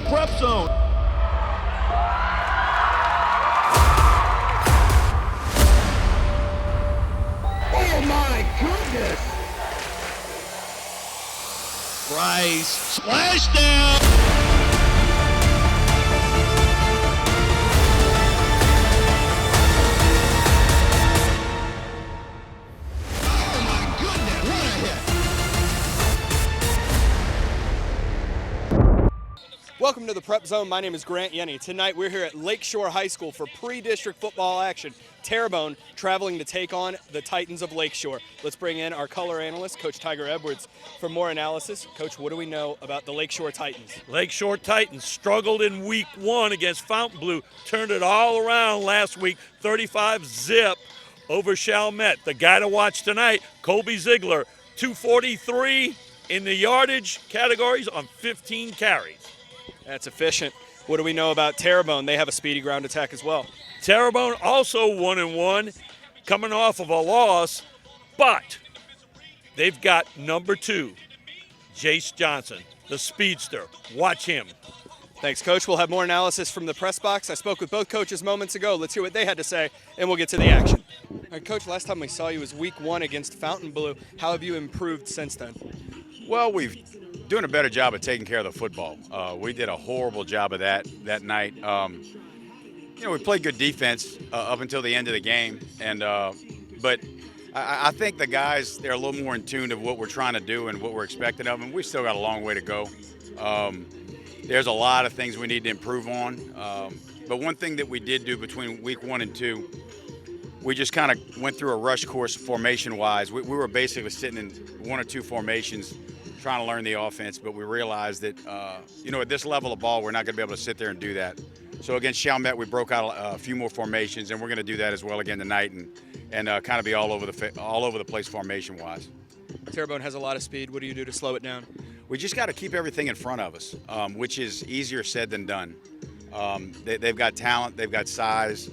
the prep zone. Oh my goodness! Rice, splashdown! Oh my goodness, what a hit! Welcome to the Prep Zone. My name is Grant Yenny. Tonight we're here at Lakeshore High School for pre-district football action. Terrebonne traveling to take on the Titans of Lakeshore. Let's bring in our color analyst, Coach Tiger Edwards, for more analysis. Coach, what do we know about the Lakeshore Titans? Lakeshore Titans struggled in week 1 against Fontainebleau, turned it all around last week, 35-0 over Chalmette. The guy to watch tonight, Colby Ziegler, 243 in the yardage categories on 15 carries. That's efficient. What do we know about Terrebonne? They have a speedy ground attack as well. Terrebonne also 1-1, coming off of a loss, but they've got number 2, Jace Johnson, the speedster. Watch him. Thanks, Coach. We'll have more analysis from the press box. I spoke with both coaches moments ago. Let's hear what they had to say, and we'll get to the action. All right, Coach, last time we saw you was week 1 against Fontainebleau. How have you improved since then? Well, we've doing a better job of taking care of the football. We did a horrible job of that night. We played good defense up until the end of the game, but I think the guys, they're a little more in tune of what we're trying to do and what we're expecting of them. We've still got a long way to go. There's a lot of things we need to improve on, but one thing that we did do between week 1 and 2, we just kind of went through a rush course formation-wise. We were basically sitting in 1 or 2 formations trying to learn the offense, but we realized that, at this level of ball, we're not going to be able to sit there and do that. So against Chalmette, we broke out a few more formations, and we're going to do that as well again tonight, and kind of be all over the place formation-wise. Terrebonne has a lot of speed. What do you do to slow it down? We just got to keep everything in front of us, which is easier said than done. They've got talent, they've got size.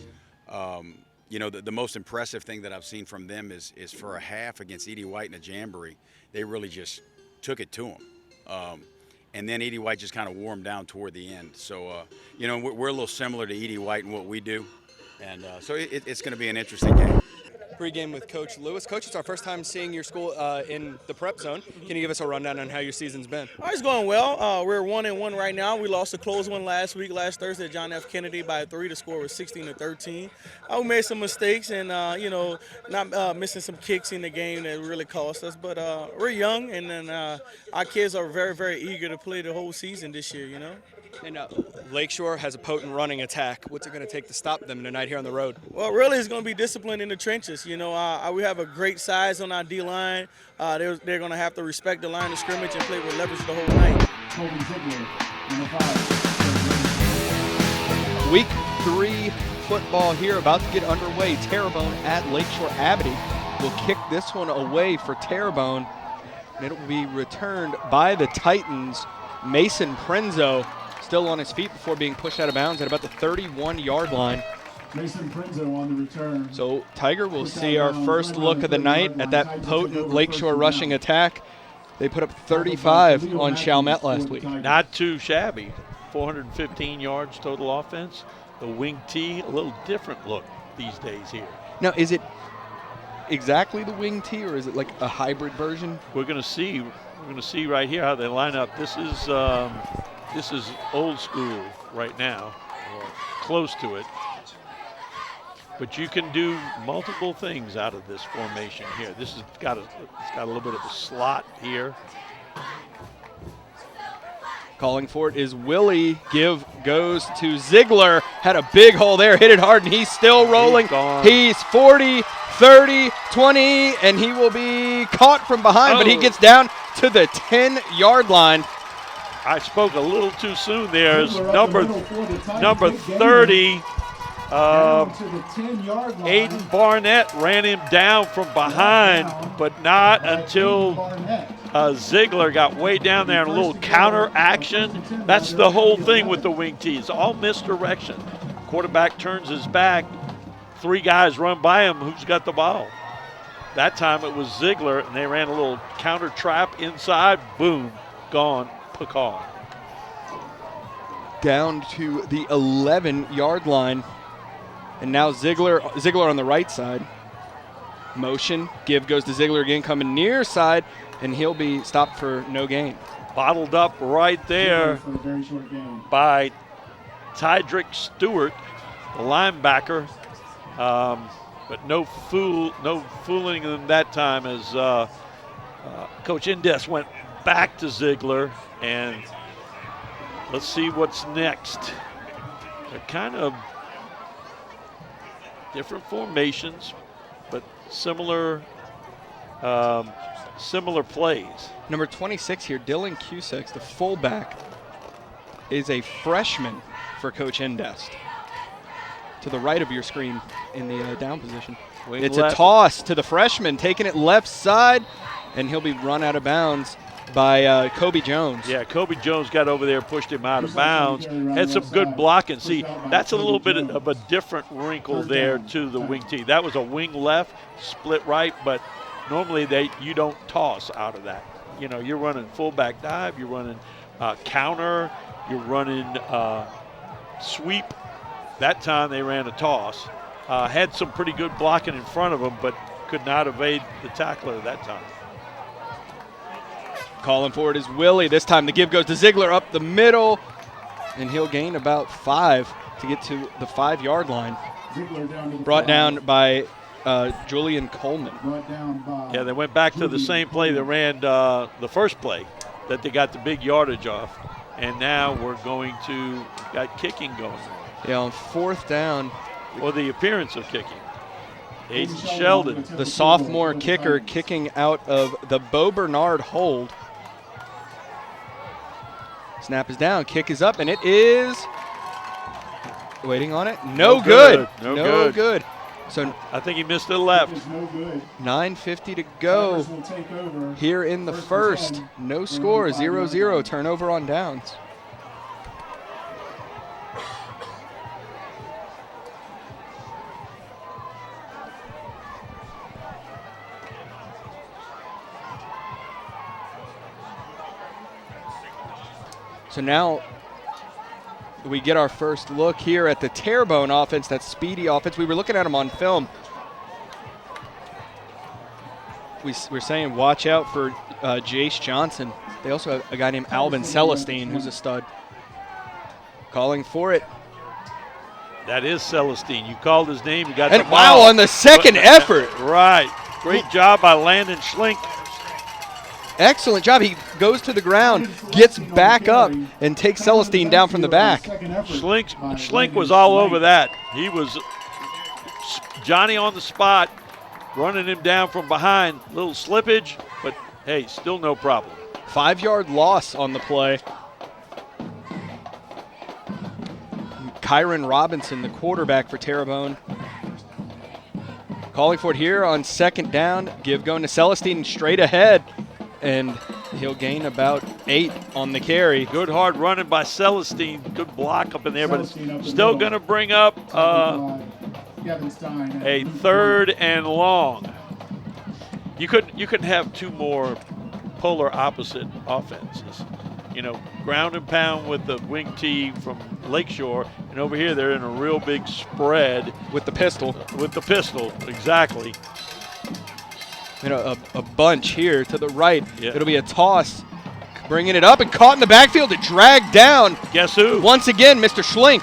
The most impressive thing that I've seen from them is for a half against Edie White in a jamboree, they really just took it to them. And then Edie White just kind of wore them down toward the end. So, we're a little similar to Edie White in what we do. And so it's going to be an interesting game. Pre-game with Coach Lewis. Coach, it's our first time seeing your school in the prep zone. Can you give us a rundown on how your season's been? It's going well. We're 1-1 right now. We lost a close one last Thursday at John F. Kennedy by 3. The score was 16-13. We made some mistakes and, not missing some kicks in the game that really cost us. But we're young, and then our kids are very, very eager to play the whole season this year, And Lakeshore has a potent running attack. What's it going to take to stop them tonight here on the road? Well, really, it's going to be discipline in the trenches. We have a great size on our D-line. They're going to have to respect the line of scrimmage and play with leverage the whole night. Week 3 football here about to get underway. Terrebonne at Lakeshore. Abity will kick this one away for Terrebonne, and it will be returned by the Titans. Mason Prenzo still on his feet before being pushed out of bounds at about the 31-yard line. Mason Prenzo on the return. So Tiger will see our first look of the night at that potent Lakeshore rushing attack. They put up 35 on Chalmette last week. Not too shabby. 415 yards total offense. The wing T, a little different look these days here. Now, is it exactly the wing T, or is it like a hybrid version? We're going to see. We're going to see right here how they line up. This is old school right now, or close to it. But you can do multiple things out of this formation here. This has got a little bit of a slot here. Calling for it is Willie. Give goes to Ziegler. Had a big hole there, hit it hard, and he's still rolling. He's 40, 30, 20, and he will be caught from behind, but he gets down to the 10-yard line. I spoke a little too soon there. As number 30, Aiden Barnett ran him down from behind, but not until Ziegler got way down there in a little counter action. That's the whole thing with the wing T. It's all misdirection. Quarterback turns his back. 3 guys run by him. Who's got the ball? That time it was Ziegler, and they ran a little counter trap inside. Boom, gone. Pecan. down to the 11-yard line. And now Ziegler on the right side. Motion, give goes to Ziegler again, coming near side, and he'll be stopped for no gain. Bottled up right there For a very short game. by Tydrick Stewart, the linebacker. But no fooling them that time as Coach Indes went back to Ziegler, and let's see what's next. They're kind of different formations, but similar plays. Number 26 here, Dylan Cusack, the fullback, is a freshman for Coach Indest. To the right of your screen in the down position. Wing It's left. a toss to the freshman, taking it left side, and he'll be run out of bounds by Kobe Jones. Yeah, Kobe Jones got over there, pushed him out of bounds, had some good blocking. See, that's a little bit of a different wrinkle there to the wing tee. That was a wing left, split right, but normally you don't toss out of that. You know, you're running fullback dive, you're running counter, you're running sweep. That time they ran a toss. Had some pretty good blocking in front of them, but could not evade the tackler that time. Calling for it is Willie. This time the give goes to Ziegler up the middle, and he'll gain about 5 to get to the 5-yard line. Ziegler down to the Brought 5. down by Julian Coleman. Brought down by. Yeah, they went back to the same play they ran the first play that they got the big yardage off. And now we're got kicking going. Yeah, on 4th down, Or the appearance of kicking. Aiden Sheldon. the sophomore kicker kicking out of the Beau Bernard hold. Snap is down, kick is up, and it is waiting on it. No good. No good. So I think he missed it left. Is no good. 9:50 to go Tigers will take over. here in the First and first. 10. No score, 0-0, turnover on downs. So now we get our first look here at the Terrebonne offense, that speedy offense. We were looking at them on film. We're saying watch out for Jace Johnson. They also have a guy named Alvin Celestine who's a stud. Calling for it. That is Celestine. You called his name. You got And the wow, ball. on the second effort. Right. Great job by Landon Schlink. Excellent job. He goes to the ground, gets back up, and takes Celestine down from the back. Schlink was all over that. He was Johnny on the spot, running him down from behind. Little slippage, but hey, still no problem. 5-yard loss on the play. Kyron Robinson, the quarterback for Terrebonne. Calling for it here on 2nd down. Give going to Celestine straight ahead. And he'll gain about 8 on the carry. Good hard running by Celestine. Good block up in there, but it's still going to bring up a 3rd and long. You couldn't have 2 more polar opposite offenses. You know, ground and pound with the wing tee from Lakeshore, and over here they're in a real big spread With the pistol. with the pistol. Exactly. You know, a bunch here to the right. Yeah. It'll be a toss. Bringing it up and caught in the backfield and dragged down. Guess who? Once again, Mr. Schlink.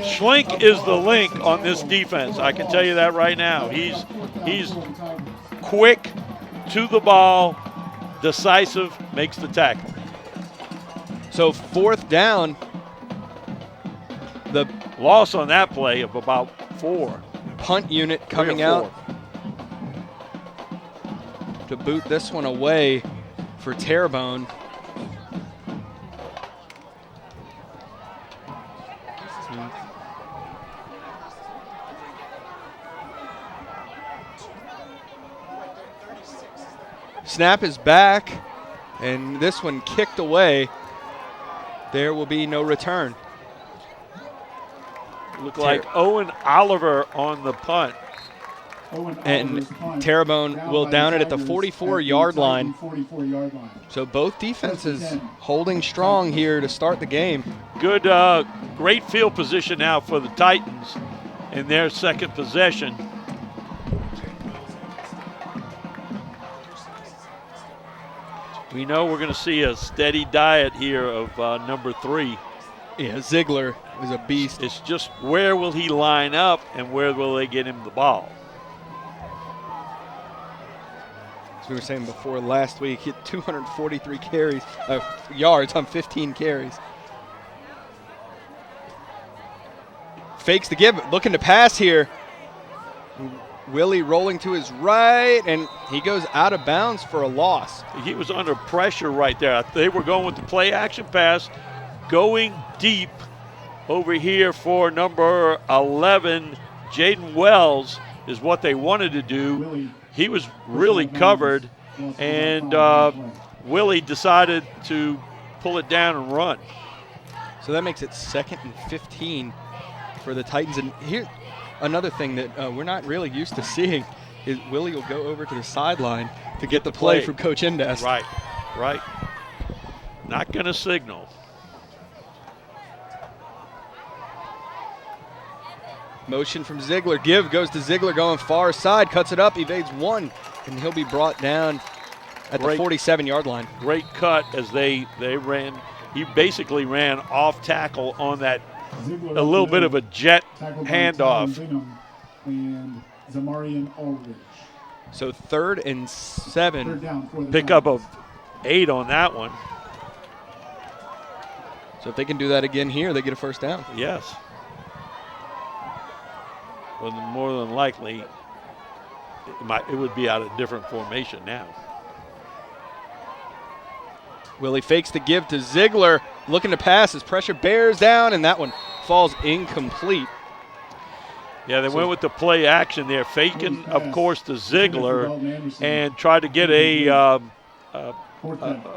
Schlink is the link on this defense. I can tell you that right now. He's quick to the ball, decisive, makes the tackle. So 4th down. The Loss on that play of about 4. punt unit 3 or coming 4. out to boot this one away for Terrebonne. Snap is back, and this one kicked away. There will be no return. Looked like Owen Oliver on the punt. And Terrebonne will down it at the 44-yard line. So both defenses holding strong here to start the game. Good, great field position now for the Titans in their second possession. We know we're going to see a steady diet here of number 3. Yeah, Ziegler is a beast. It's just where will he line up and where will they get him the ball? As we were saying before, last week he had 243 yards on 15 carries. Fakes the give, looking to pass here. Willie rolling to his right, and he goes out of bounds for a loss. He was under pressure right there. They were going with the play action pass, going deep over here for number 11, Jaden Wells, is what they wanted to do. He was really covered, and Willie decided to pull it down and run. So that makes it 2nd and 15 for the Titans. And here, another thing that we're not really used to seeing is Willie will go over to the sideline to get the play from Coach Indes. Right, right. Not going to signal. Motion from Ziegler. Give goes to Ziegler going far side. Cuts it up. Evades one. And he'll be brought down at the 47-yard line. Great cut as they ran. He basically ran off tackle on that, a little bit of a jet handoff. And Zamarian Ulrich. So 3rd and 7. Pick up of 8 on that one. So if they can do that again here, they get a first down. Yes. Well, more than likely, it would be out of different formation now. Willie fakes the give to Ziegler, looking to pass. His pressure bears down, and that one falls incomplete. Yeah, they went with the play action there, faking, of course, to Ziegler, and tried to get a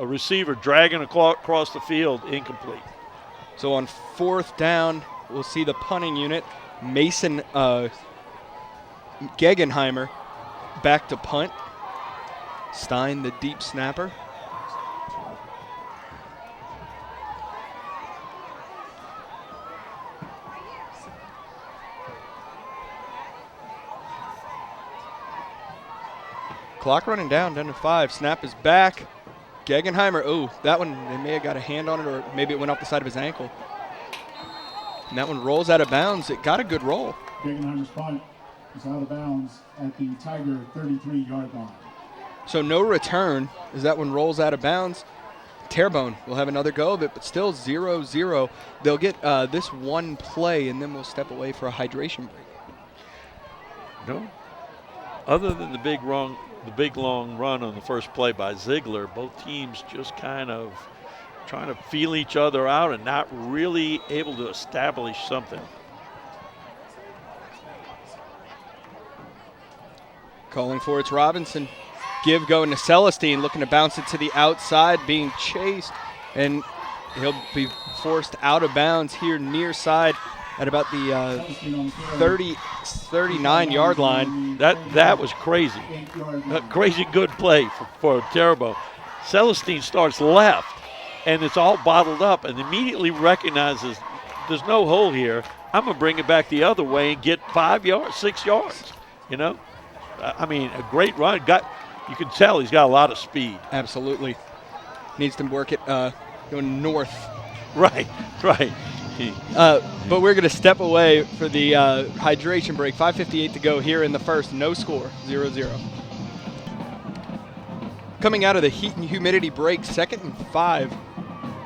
receiver dragging across the field, incomplete. So on 4th down, we'll see the punting unit. Mason Gegenheimer back to punt. Stein, the deep snapper. Clock running down to 5. Snap is back. Gegenheimer, that one, they may have got a hand on it, or maybe it went off the side of his ankle. And that one rolls out of bounds. It got a good roll. Gegenheimer's punt is out of bounds at the Tiger 33-yard line. So no return as that one rolls out of bounds. Terrebonne will have another go of it, but still 0-0. They'll get this one play, and then we'll step away for a hydration break. No. Other than the big long run on the first play by Ziegler, both teams just kind of trying to feel each other out and not really able to establish something. Calling for it's Robinson. Give going to Celestine, looking to bounce it to the outside, being chased, and he'll be forced out of bounds here near side at about the 39-yard line. That was crazy. A crazy good play for Terrebonne. Celestine starts left, and it's all bottled up, and immediately recognizes there's no hole here. I'm going to bring it back the other way and get 5 yards, 6 yards, you know? I mean, a great run. You can tell he's got a lot of speed. Absolutely. Needs to work it going north. Right. But we're going to step away for the hydration break. 5:58 to go here in the first. No score, 0-0. Coming out of the heat and humidity break, 2nd and 5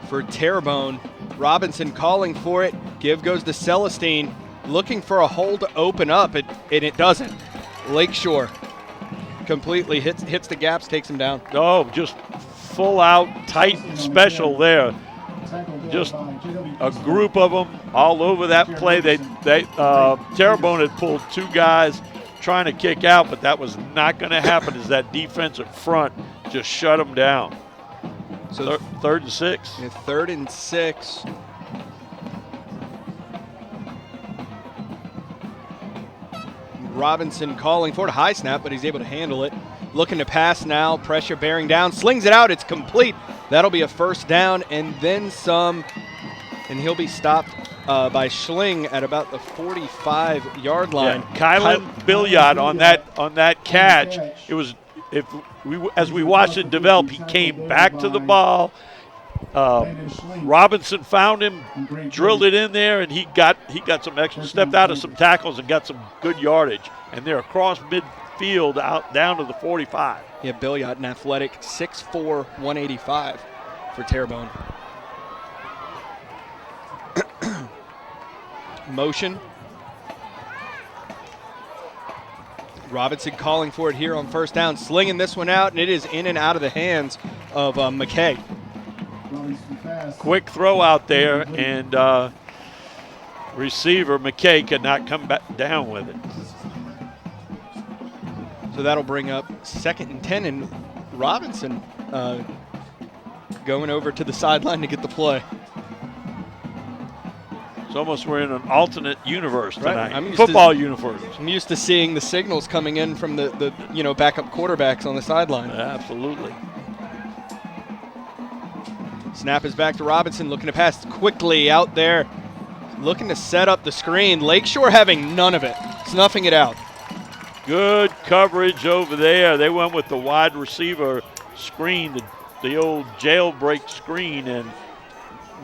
for Terrebonne. Robinson calling for it. Give goes to Celestine, looking for a hole to open up, and it doesn't. Lakeshore completely hits the gaps, takes him down. Oh, just full out Titan special there. Just a group of them all over that play. Terrebonne had pulled 2 guys trying to kick out, but that was not going to happen as that defensive front just shut them down. So 3rd and 6. Yeah, 3rd and 6. Robinson calling for it. A high snap, but he's able to handle it. Looking to pass now. Pressure bearing down. Slings it out. It's complete. That'll be a first down and then some. And he'll be stopped by Schling at about the 45-yard line. Yeah, Kylan Billiard on that catch. It was as we watched it develop, he came back to the ball. Robinson found him, drilled it in there, and he got some extra, stepped out of some tackles and got some good yardage. And they're across midfield out down to the 45. Yeah, Billiard, an athletic 6'4", 185 for Terrebonne. Motion. Robinson calling for it here on first down, slinging this one out, and it is in and out of the hands of McKay. Quick throw out there, and receiver McKay could not come back down with it. So that'll bring up 2nd and 10, and Robinson going over to the sideline to get the play. It's almost we're in an alternate universe tonight. Right. Football universe. I'm used to seeing the signals coming in from the backup quarterbacks on the sideline. Absolutely. Snap is back to Robinson, looking to pass quickly out there, looking to set up the screen. Lakeshore having none of it, snuffing it out. Good coverage over there. They went with the wide receiver screen, the old jailbreak screen, and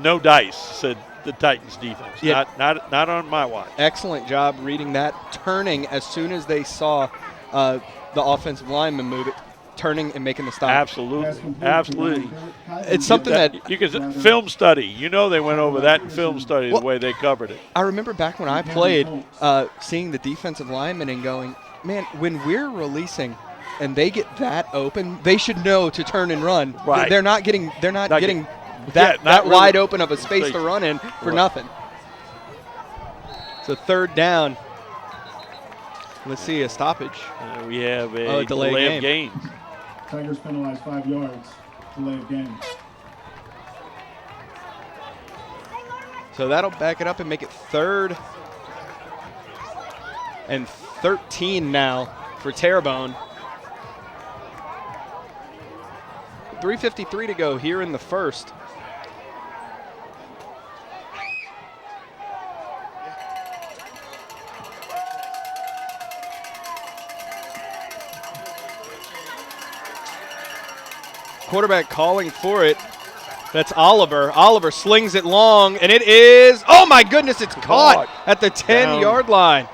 no dice, said the Titans defense. Yeah. Not on my watch. Excellent job reading that, turning as soon as they saw the offensive lineman move it, turning and making the stop. Absolutely. It's something that you can film study. You know they went over that in film study, the way they covered it. I remember back when I played, seeing the defensive lineman and going, man, when we're releasing and they get that open, they should know to turn and run. Right. They're not getting that wide open of a space to run in for nothing. So 3rd down. Let's see, a stoppage. We have a delay of game. Tigers penalized 5 yards. Delay of game. So that'll back it up and make it 3rd and 13 now for Terrebonne. 3:53 to go here in the first. Quarterback calling for it. That's Oliver. Oliver slings it long, and it is, oh my goodness, it's caught at the 10-yard line.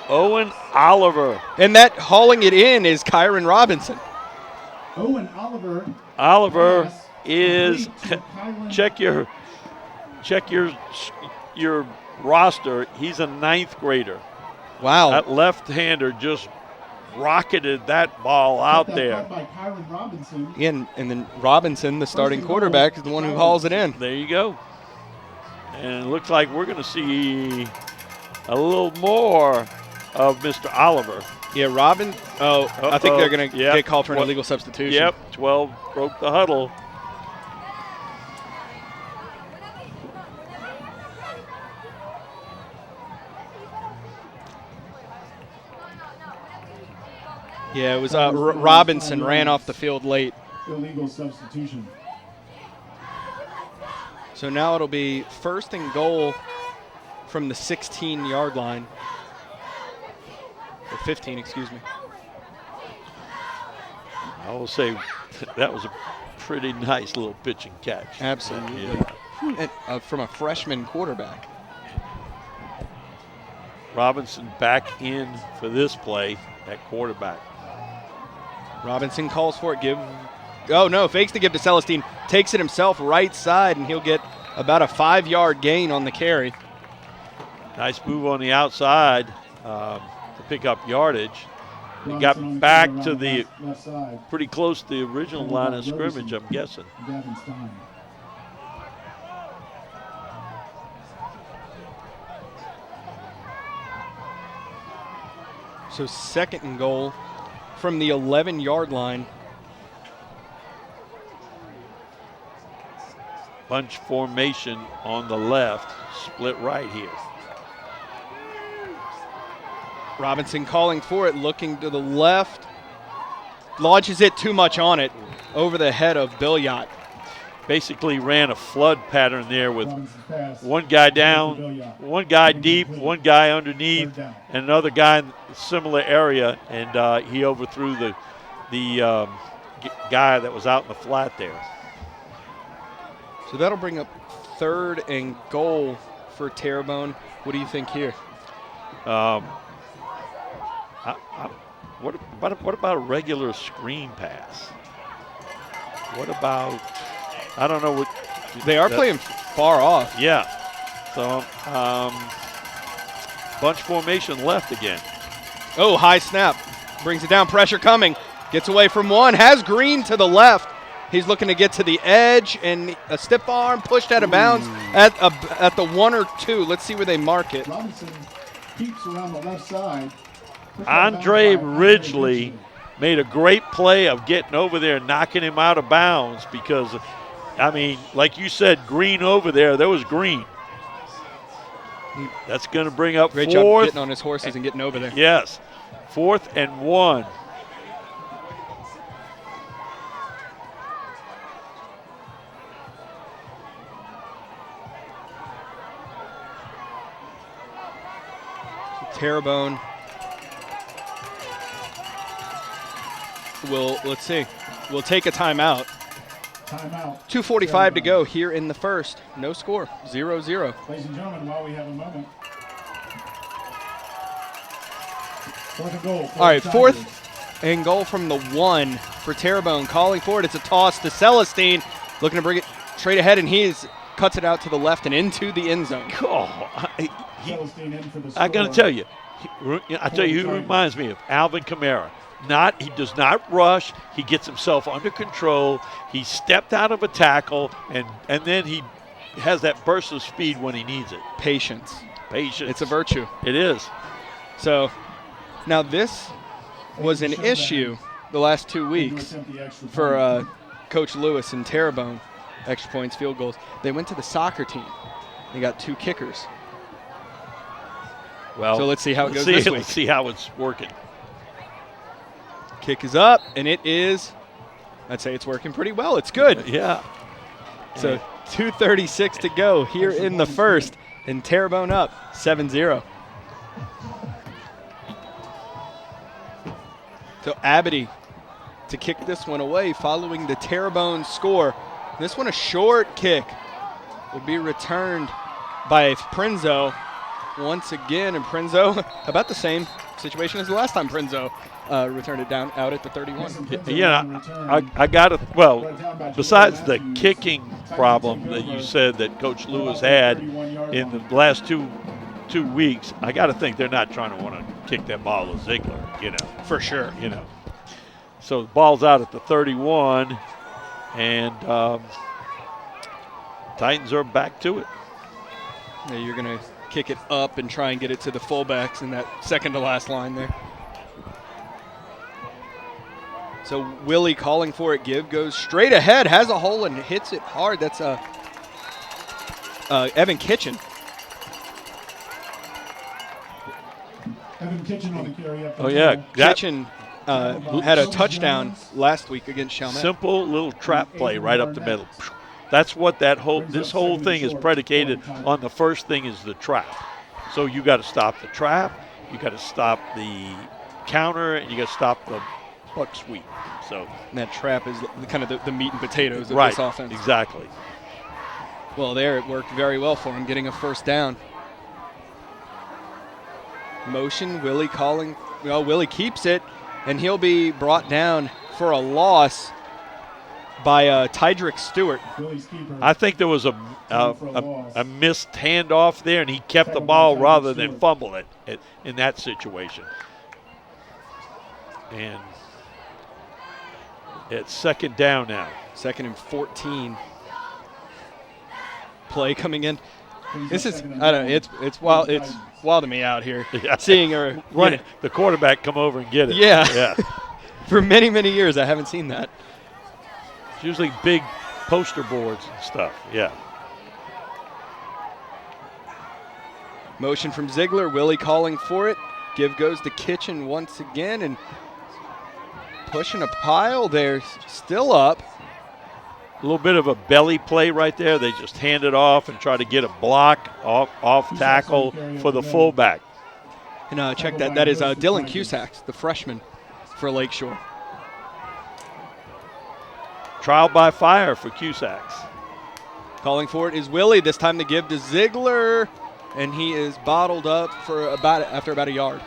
Owen Oliver. And that hauling it in is Kyron Robinson. Owen Oliver is, check your roster. He's a 9th grader. Wow. That left-hander just rocketed that ball out there. By Kyron Robinson. And then Robinson, the starting quarterback, is the one who hauls it in. There you go. And it looks like we're going to see a little more of Mr. Oliver. Yeah, I think they're going to get called for an illegal substitution. Yep, 12 broke the huddle. Yeah, it was Robinson ran off the field late. Illegal substitution. So now it'll be 1st and goal from the 16-yard line. Or 15, excuse me. I will say that was a pretty nice little pitch and catch. Absolutely. Yeah. And, from a freshman quarterback. Robinson back in for this play at quarterback. Robinson calls for it. Fakes to give to Celestine. Takes it himself right side, and he'll get about a 5-yard gain on the carry. Nice move on the outside to pick up yardage. He got back to the pretty close to the original line of scrimmage, I'm guessing. So 2nd and goal from the 11-yard line. Bunch formation on the left, split right here. Robinson calling for it, looking to the left. Launches it too much on it over the head of Billiot. Basically ran a flood pattern there with one guy down, one guy deep, one guy underneath, and another guy in a similar area, and he overthrew the guy that was out in the flat there. So that'll bring up 3rd and goal for Terrebonne. What do you think here? What about a regular screen pass? What about, I don't know what. They are playing far off. Yeah. So, bunch formation left again. Oh, high snap. Brings it down, pressure coming. Gets away from one, has Green to the left. He's looking to get to the edge, and a stiff arm pushed out of bounds at the 1 or 2. Let's see where they mark it. Robinson keeps around the left side. Andre Ridgely made a great play of getting over there and knocking him out of bounds because, I mean, like you said, Green over there was Green. That's going to bring up Great 4th. job getting on his horses and getting over there. Yes. 4th and 1. Terrebonne let's see. We'll take a timeout. Timeout. 2:45 to go here in the first. No score, 0-0. Ladies and gentlemen, while we have a moment. 4th and goal. All right, 4th and goal from the 1 for Terrebonne. Calling for it. It's a toss to Celestine. Looking to bring it straight ahead, and cuts it out to the left and into the end zone. Oh, Celestine in for the I got to tell you, I tell you who reminds me of Alvin Kamara. He does not rush. He gets himself under control. He stepped out of a tackle, and then he has that burst of speed when he needs it. Patience. It's a virtue. It is. So now this was an issue the last 2 weeks for Coach Lewis and Terrebonne. Extra points, field goals. They went to the soccer team. They got 2 kickers. Well, so let's see how it goes this week. Let's see how it's working. Kick is up, and it is, I'd say it's working pretty well. It's good. Yeah. So 2:36 to go here in the first, and Terrebonne up 7-0. So Abity to kick this one away following the Terrebonne score. This one a short kick will be returned by Prinzo once again, and Prinzo about the same situation as the last time Prinzo returned it down out at the 31. Yeah, I got it. Well, besides the kicking problem that you said that Coach Lewis had in the last two weeks, I got to think they're not trying to want to kick that ball to Ziegler, For sure. So the ball's out at the 31, and Titans are back to it. Yeah, you're going to kick it up and try and get it to the fullbacks in that second to last line there. So Willie calling for it. Give goes straight ahead, has a hole and hits it hard. That's Evan Kitchen. Evan Kitchen on the carry up. Oh, yeah. Kitchen had a touchdown last week against Chalmette. Simple little trap play right up the middle. That's what this whole thing is predicated on. The first thing is the trap. So you got to stop the trap, you got to stop the counter, and you got to stop the buck sweep. So and that trap is kind of the meat and potatoes of right, this offense. Exactly. Well, there it worked very well for him, getting a first down. Motion, Willie calling. Well, Willie keeps it, and he'll be brought down for a loss by Tydrick Stewart. I think there was a missed handoff there, and he kept the ball rather than fumble it in that situation. And it's second down now. 2nd and 14. Play coming in. This is I don't know. It's wild. It's wilding me out here. Yeah. Seeing her run the quarterback come over and get it. Yeah. For many years, I haven't seen that. It's usually big poster boards and stuff. Yeah. Motion from Ziegler. Willie calling for it. Give goes to Kitchen once again, and pushing a pile there, still up. A little bit of a belly play right there. They just hand it off and try to get a block off tackle for the fullback. And check that. That is Dylan Cusacks, the freshman for Lakeshore. Trial by fire for Cusacks. Calling for it is Willie. This time the give to Ziegler, and he is bottled up for after about a yard.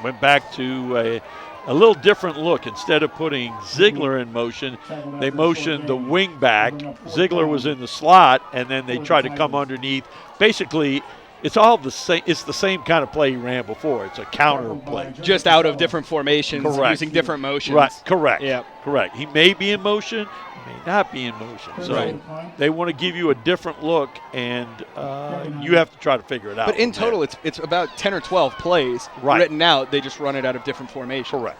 Went back to a little different look. Instead of putting Ziegler in motion, they motioned the wing back. Ziegler was in the slot, and then they tried to come underneath. Basically, it's all the same. It's the same kind of play he ran before. It's a counter play. Just out of different formations, Correct. Using different motions. Right, correct. Yeah. Correct. He may be in motion, may not be in motion. So they want to give you a different look, and you have to try to figure it out. But in total, it's about 10 or 12 plays written out. They just run it out of different formations. Correct.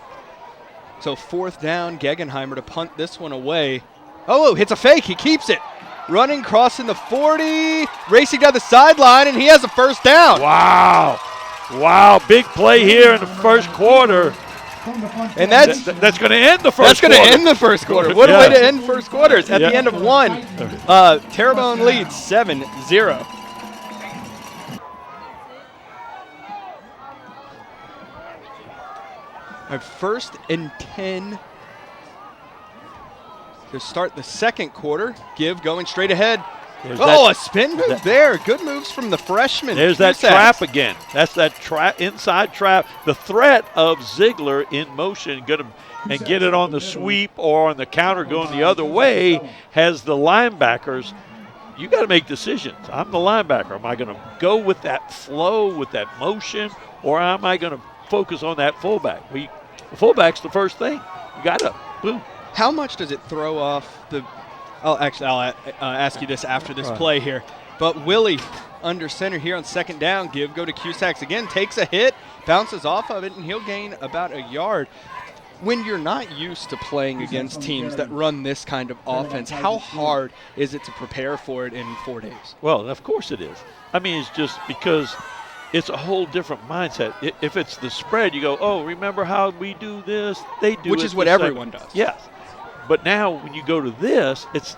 So 4th down, Gegenheimer to punt this one away. Oh, hits a fake. He keeps it. Running, crossing the 40, racing down the sideline, and he has a first down. Wow. Wow, big play here in the first quarter. And that's going to end the first quarter. That's going to end the first quarter. What a way to end first quarters. At the end of one, Terrebonne leads 7-0. Our 1st and 10 to start the second quarter. Give going straight ahead. A spin move there. Good moves from the freshman. There's that trap again. That's that inside trap. The threat of Ziegler in motion, and get it on the sweep or on the counter going the other way, has the linebackers. You got to make decisions. I'm the linebacker. Am I going to go with that flow, with that motion, or am I going to focus on that fullback? The fullback's the first thing. You got to boom. How much does it throw off the? I'll ask you this after this play here. But Willie under center here on 2nd down. Give go to Cusacks again. Takes a hit, bounces off of it, and he'll gain about a yard. When you're not used to playing against teams that run this kind of offense, how hard is it to prepare for it in 4 days? Well, of course it is. I mean, it's just because it's a whole different mindset. If it's the spread, you go, oh, remember how we do this? They do Which it is what the same. everyone does. Yes. But now when you go to this, it's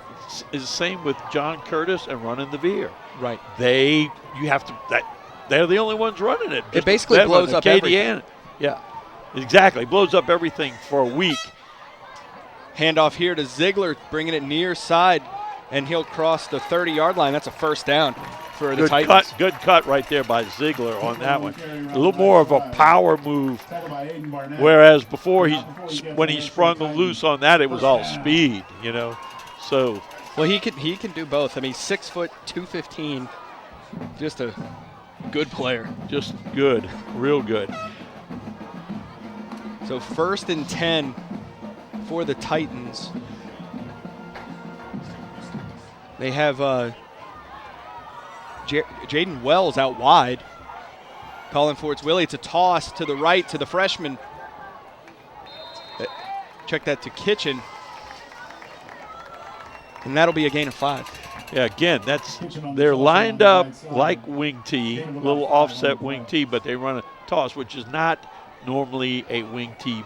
the same with John Curtis and running the veer. Right. They're the only ones running it. It basically blows up everything. Yeah, exactly. Blows up everything for a week. Handoff here to Ziegler, bringing it near side, and he'll cross the 30-yard line. That's a first down for the Titans. Good cut right there by Ziegler on that one. A little more of a power move, whereas before when he sprung loose on that, it was all speed, So, well, he can do both. I mean, 6 foot 215, just a good player. Just good, real good. So 1st and 10 for the Titans. They have Jaden Wells out wide. Calling for it's Willie. It's a toss to the right to the freshman. Check that to Kitchen. And that'll be a gain of 5. Yeah, again, they're lined up like wing T, a little offset wing T, but they run a toss, which is not normally a wing T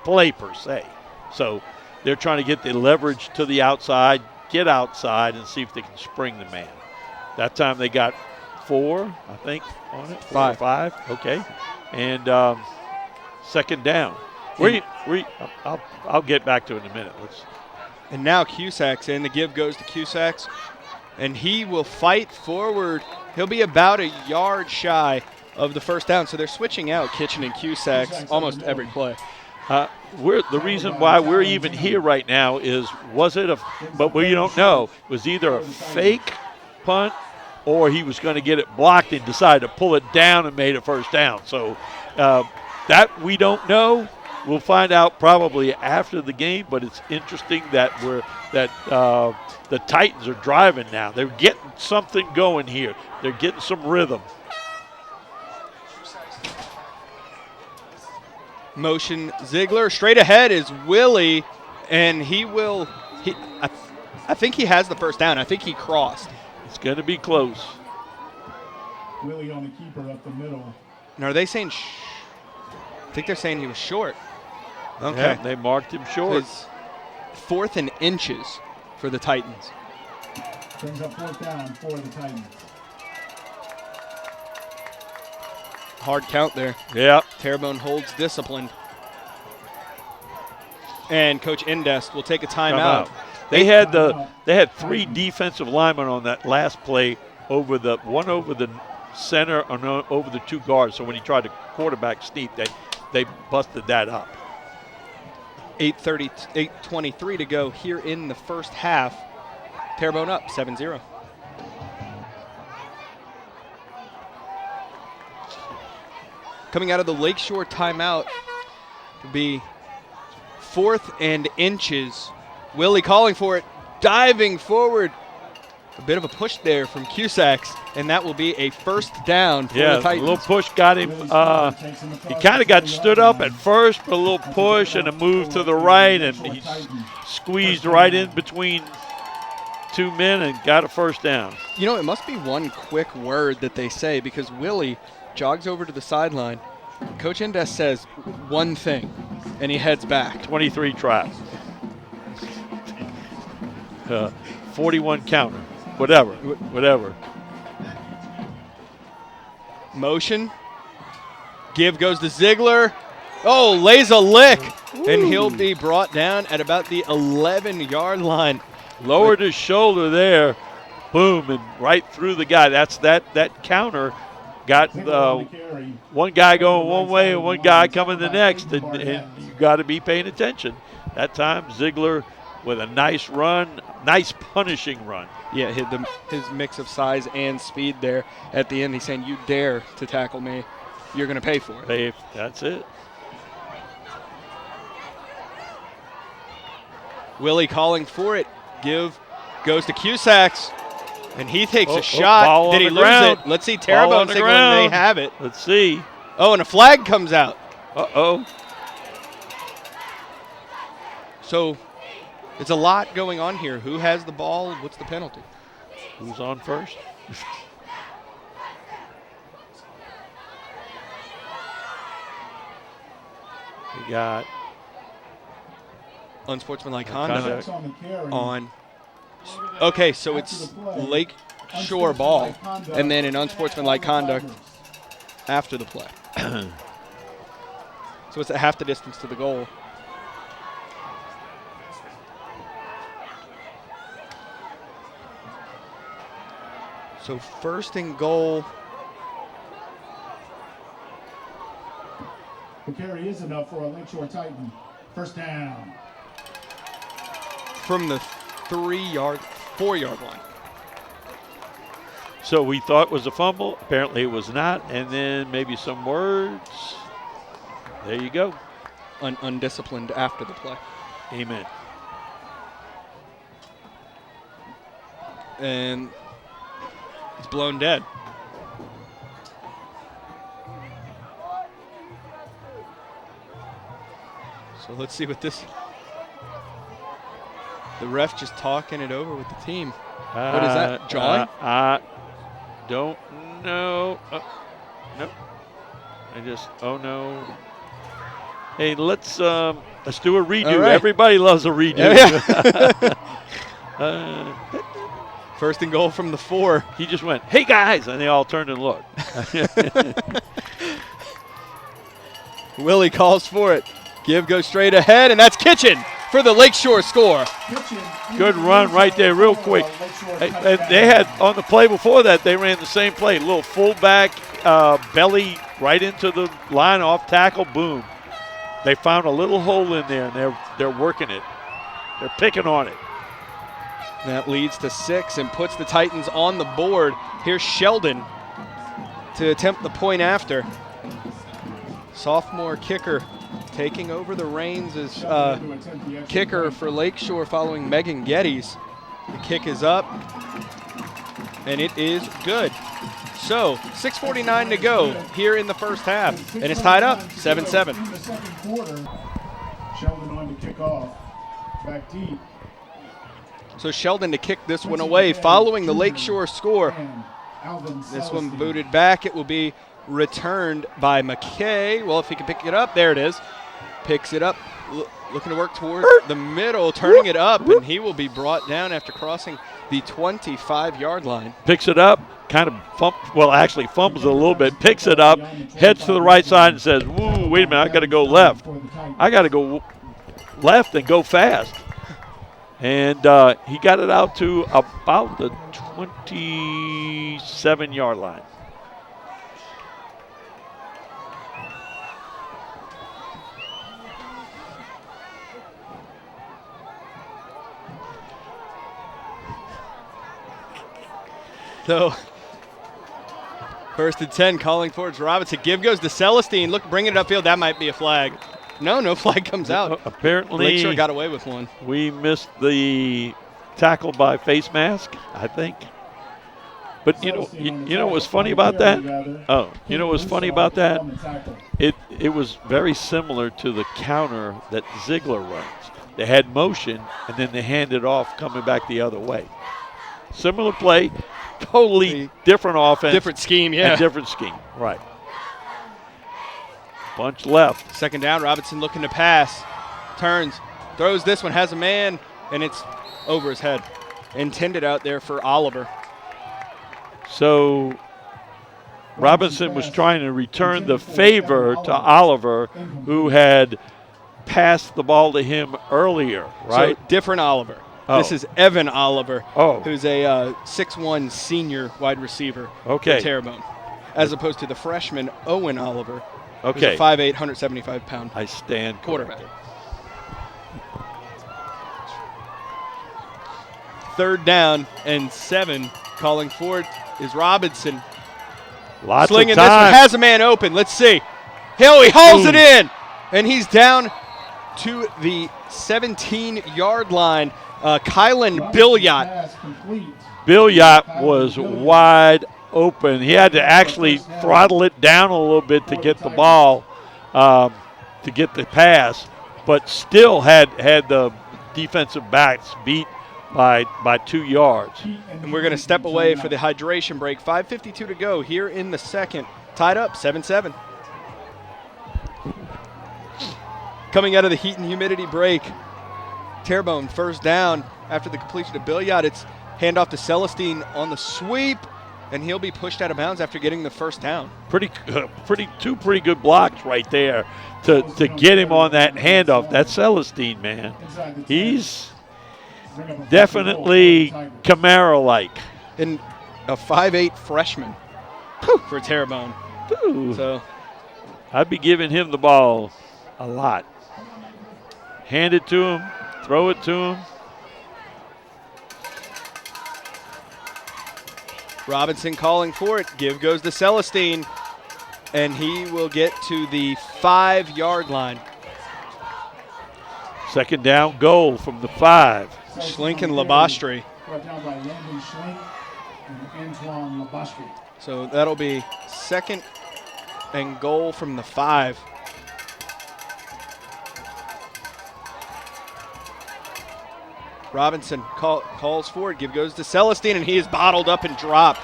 play per se. So they're trying to get the leverage to the outside, get outside, and see if they can spring the man. That time they got 4, I think, on it. 5. Okay. And 2nd down. I'll get back to it in a minute. And now Cusacks in. The give goes to Cusacks, and he will fight forward. He'll be about a yard shy of the first down. So they're switching out Kitchen and Cusacks almost every play. The reason why we're even here right now is, but we don't know, was either a fake punt or he was going to get it blocked and decided to pull it down and made a first down. So that we don't know. We'll find out probably after the game, but it's interesting that the Titans are driving now. They're getting something going here. They're getting some rhythm. Motion Ziegler. Straight ahead is Willie, and I think he has the first down. I think he crossed. It's going to be close. Willie on the keeper up the middle. And are they saying I think they're saying he was short. Okay. Yeah, they marked him short. It's 4th and inches for the Titans. Brings up 4th down for the Titans. Hard count there. Yeah. Terrebonne holds disciplined. And Coach Indest will take a timeout. They had 3 defensive linemen on that last play, one over the center and over the 2 guards. So when he tried to quarterback sneak, they busted that up. 8:23 to go here in the first half. Terrebonne up 7-0. Coming out of the Lakeshore timeout to be 4th and inches. Willie calling for it, diving forward. A bit of a push there from Cusacks, and that will be a 1st down for the Titans. A little push got him. He kind of got stood up at first, but a little push and a move to the right, and he squeezed right in between 2 men and got a 1st down. You know, it must be one quick word that they say, because Willie jogs over to the sideline. Coach Indest says one thing, and he heads back. 23 try. 41 counter. Whatever. Motion. Give goes to Ziegler. Oh, lays a lick. Ooh. And he'll be brought down at about the 11-yard line. Lowered his shoulder there. Boom, and right through the guy. That's that counter got one guy going one way and one guy coming the next, and you got to be paying attention. That time, Ziegler with a nice run, nice punishing run. Yeah, his mix of size and speed there at the end. He's saying, you dare to tackle me, you're going to pay for it. That's it. Willie calling for it. Give goes to Cusacks, and he takes a shot. Did he lose it? Let's see. Terrebonne signaling they have it. Let's see. Oh, and a flag comes out. Uh-oh. So it's a lot going on here. Who has the ball? What's the penalty? Who's on first? We got unsportsmanlike conduct on. Okay, so it's Lakeshore ball, and then an unsportsmanlike conduct after the play. So it's at half the distance to the goal. So 1st and goal. The carry is enough for a Lakeshore Titan. 1st down. From the 4-yard line. So we thought it was a fumble. Apparently it was not. And then maybe some words. There you go. Undisciplined after the play. Amen. And it's blown dead. So let's see what this. The ref just talking it over with the team. What is that? Jawing? Don't know. Nope. Oh no. Hey, let's do a redo. Right. Everybody loves a redo. Yeah. 1st and goal from the 4. He just went, hey guys, and they all turned and looked. Willie calls for it. Give goes straight ahead, and that's Kitchen for the Lakeshore score. Good run right there, real quick. They had, on the play before that, they ran the same play. Little fullback, belly right into the line, off tackle, boom. They found a little hole in there, and they're working it. They're picking on it. That leads to 6 and puts the Titans on the board. Here's Sheldon to attempt the point after. Sophomore kicker taking over the reins as kicker for Lakeshore following Megan Geddes. The kick is up, and it is good. So 6:49 to go here in the first half, and it's tied up 7-7. Sheldon on to kick off. Back deep. So Sheldon to kick this one away following the Lakeshore score. This one booted back. It will be returned by McKay. Well, if he can pick it up, there it is. Picks it up, looking to work toward the middle, turning it up, and he will be brought down after crossing the 25-yard line. Picks it up, kind of actually fumbles it a little bit, picks it up, heads to the right side and says, "Woo, wait a minute, I got to go left. I got to go left and go fast." And he got it out to about the 27-yard line. So, 1st and 10, calling for it's Robinson. Give goes to Celestine. Look, bringing it upfield. That might be a flag. No flag comes out. Apparently, Lakeshore got away with one. We missed the tackle by face mask, I think. But you know what's funny about that? Oh, you know what's funny about that? It was very similar to the counter that Ziegler runs. They had motion, and then they handed off coming back the other way. Similar play, totally different offense. Different scheme, yeah. And different scheme, right. Bunch left. 2nd down, Robinson looking to pass. Turns, throws this one, has a man, and it's over his head. Intended out there for Oliver. So Robinson was trying to return the favor to Oliver, who had passed the ball to him earlier, right? So different Oliver. Oh. This is Evan Oliver, Oh. who's a 6'1" senior wide receiver Okay. for Terrebonne, as opposed to the freshman Owen Oliver, Okay. who's a 5'8", 175-pound I stand quarterback. corrected. 3rd down and 7. Calling for it is Robinson. Lots Slinging of this one, time. has a man open. Let's see. He hauls it in, and he's down to the 17-yard line. Kylan Billiot. Billiot was wide open. He had to actually throttle it down a little bit to get the ball, to get the pass, but still had the defensive backs beat by 2 yards. And we're going to step away for the hydration break. 5:52 to go here in the second. Tied up 7-7. Coming out of the heat and humidity break, Terrebonne 1st down after the completion of Billiot. It's handoff to Celestine on the sweep, and he'll be pushed out of bounds after getting the 1st down. Two pretty good blocks right there to get him on that handoff. That's Celestine, man. He's definitely Camaro-like. And a 5'8" freshman for Terrebonne. So I'd be giving him the ball a lot. Hand it to him, throw it to him. Robinson calling for it. Give goes to Celestine, and he will get to the 5-yard line. 2nd down, goal from the 5. Schlink and Labastri. Brought down by Landon Schlink and Antoine Labastri. So that'll be 2nd and goal from the 5. Robinson calls for it. Give goes to Celestine, and he is bottled up and dropped.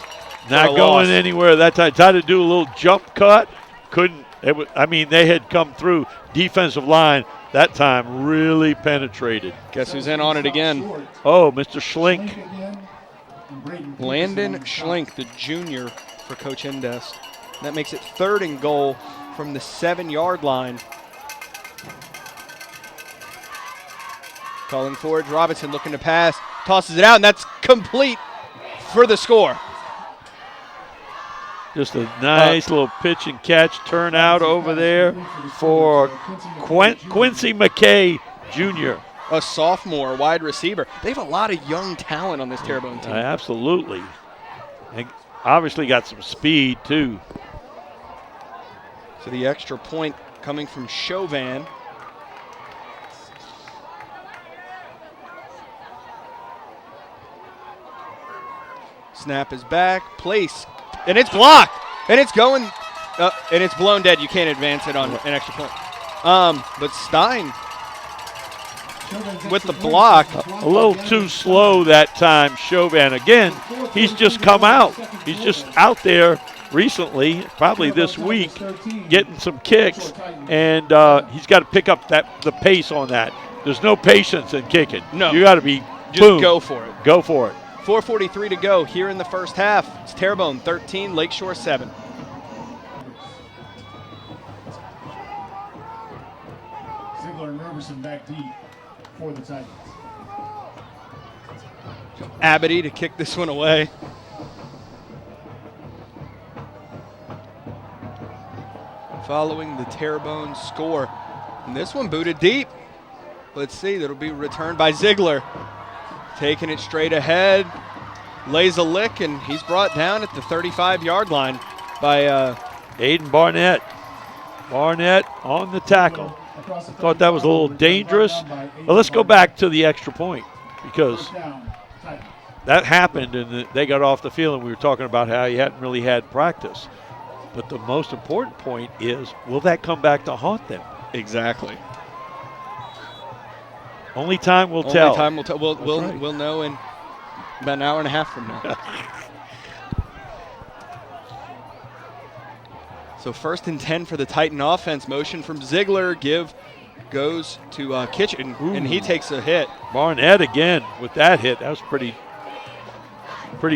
Not going anywhere that time. Tried to do a little jump cut. Couldn't. They had come through. Defensive line that time really penetrated. Guess who's in on it again? Oh, Mr. Schlink. Landon Schlink, the junior for Coach Endest. That makes it 3rd and goal from the 7-yard line. Calling forward, Robinson looking to pass, tosses it out, and that's complete for the score. Just a nice little pitch and catch turnout over there for Quincy McKay Jr. A sophomore wide receiver. They have a lot of young talent on this Terrebonne team. Absolutely. And obviously got some speed, too. So the extra point coming from Chauvin. Snap is back, place, and it's blocked, and it's going, and it's blown dead. You can't advance it on an extra point. But Stein with the block. A little too slow that time, Chauvin. Again, he's just come out. He's just out there recently, probably this week, getting some kicks, and he's got to pick up the pace on that. There's no patience in kicking. No. You got to be Just boom. go for it. Go for it. 4:43 to go here in the first half. It's Terrebonne 13, Lakeshore 7. Ziegler and Roberson back deep for the Titans. Abity to kick this one away. Following the Terrebonne score. And this one booted deep. Let's see, that'll be returned by Ziegler. Taking it straight ahead. Lays a lick, and he's brought down at the 35-yard line by Aiden Barnett. Barnett on the tackle. Thought that was a little dangerous. But let's go back to the extra point, because that happened and they got off the field, and we were talking about how he hadn't really had practice. But the most important point is, will that come back to haunt them? Exactly. Only time will tell. Only time will tell. We'll know in about an hour and a half from now. So 1st and 10 for the Titan offense. Motion from Ziegler. Goes to Kitchen, and he takes a hit. Barnett again with that hit. That was pretty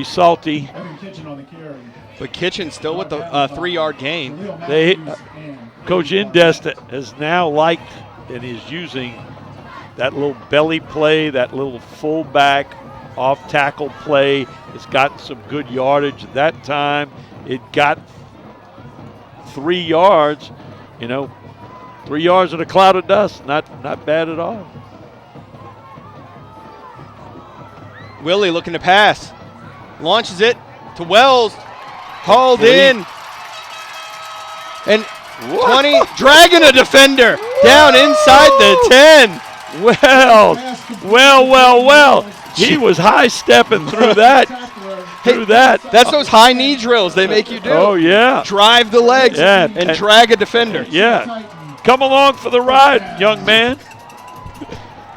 salty. But Kitchen still with the 3-yard gain. Coach Indest has now liked and is using that little belly play, that little fullback off tackle play. It's gotten some good yardage at that time. It got 3 yards, 3 yards in a cloud of dust. Not bad at all. Willie looking to pass. Launches it to Wells. Hauled in. And 20, dragging a defender down inside the 10. Well. He was high stepping through that. That's those high knee drills they make you do. Oh, yeah. Drive the legs and drag a defender. Yeah. Come along for the ride, young man.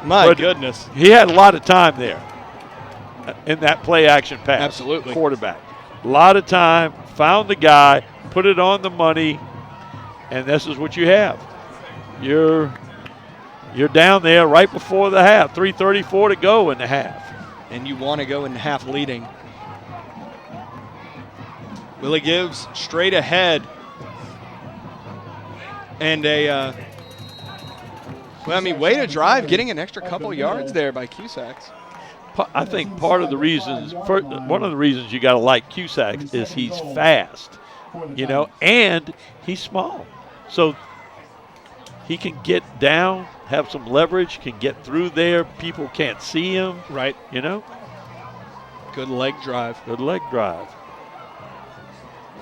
My goodness. He had a lot of time there in that play action pass. Absolutely. Quarterback. A lot of time, found the guy, put it on the money, and this is what you have. You're down there right before the half, 3:34 to go in the half. And you want to go in half leading. Willie gives straight ahead. And way to drive, getting an extra couple yards there by Cusacks. I think one of the reasons you got to like Cusack is he's fast, and he's small. So he can get down, have some leverage, can get through there. People can't see him. Right. Good leg drive.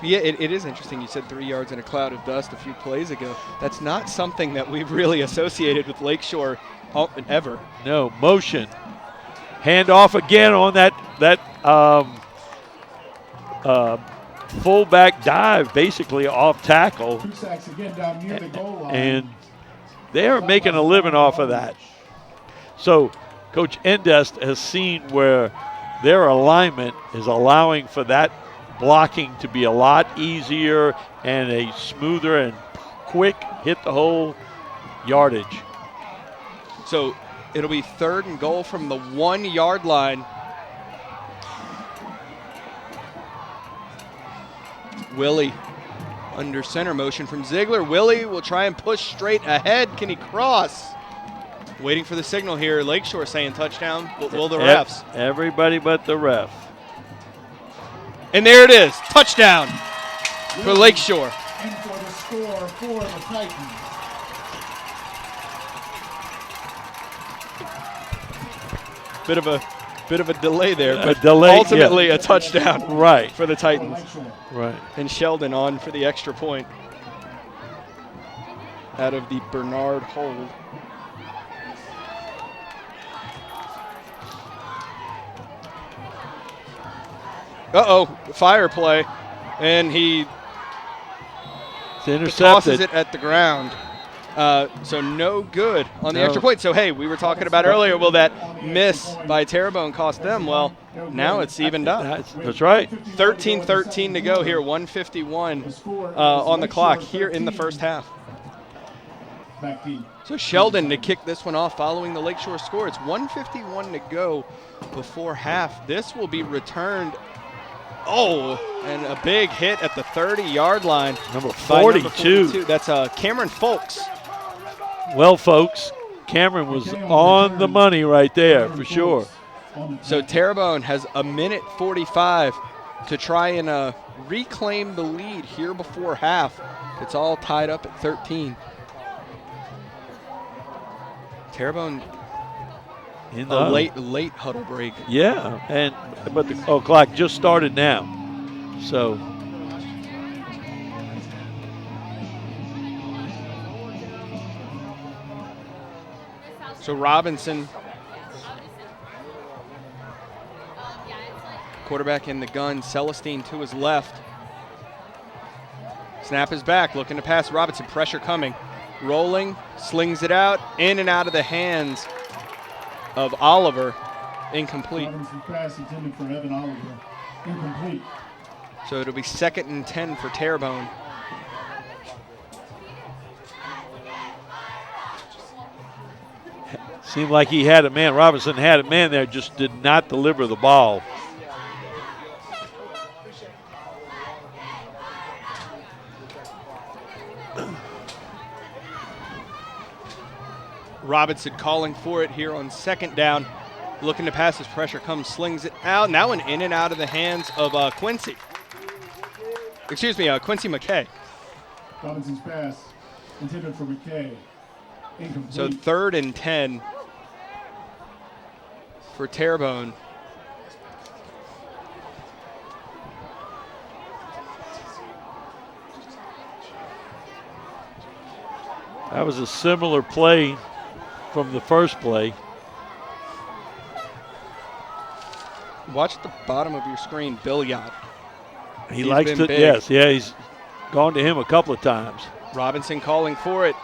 Yeah, it is interesting. You said 3 yards in a cloud of dust a few plays ago. That's not something that we've really associated with Lakeshore ever. No, motion. Hand off again on that fullback dive, basically off tackle. And they're making a living off of that. So Coach Endest has seen where their alignment is allowing for that blocking to be a lot easier and a smoother and quick hit the whole yardage. So it'll be 3rd and goal from the 1-yard line. Willie under center, motion from Ziegler. Willie will try and push straight ahead. Can he cross? Waiting for the signal here. Lakeshore saying touchdown. Will the refs? Everybody but the ref. And there it is. Touchdown for Lakeshore. And for the score for the Titans. Bit of a delay there, but ultimately a touchdown right for the Titans. Right. And Sheldon on for the extra point out of the Bernard hold. Fire play, and he tosses it at the ground. So no good on the extra point. So, hey, we were talking about earlier, will that miss by Terrebonne cost them? Well, Now it's evened up. That's right. 13-13 to go here, 1:51 on the clock here in the first half. So Sheldon to kick this one off following the Lakeshore score. It's 1:51 to go before half. This will be returned. Oh, and a big hit at the 30-yard line. Number 42. That's Cameron Folks. Well, folks, Cameron was on the money right there for sure. So Terrebonne has a minute 45 to try and reclaim the lead here before half. It's all tied up at 13. Terrebonne In a late huddle break. Yeah, but the clock just started now. So Robinson, quarterback in the gun, Celestine to his left. Snap is back, looking to pass. Robinson, pressure coming. Rolling, slings it out, in and out of the hands of Oliver. Incomplete. Robinson pass intended for Evan Oliver. Incomplete. So it'll be 2nd and 10 for Terrebonne. seemed like he had a man. Robinson had a man there, just did not deliver the ball. Robinson calling for it here on 2nd down. Looking to pass as pressure comes, slings it out. Now an in and out of the hands of Quincy. Excuse me, Quincy McKay. Robinson's pass intended for McKay. Incomplete. So 3rd and 10 for Terrebonne. That was a similar play from the first play. Watch at the bottom of your screen, Bill Yacht. He likes to, yes, yeah, he's gone to him a couple of times. Robinson calling for it.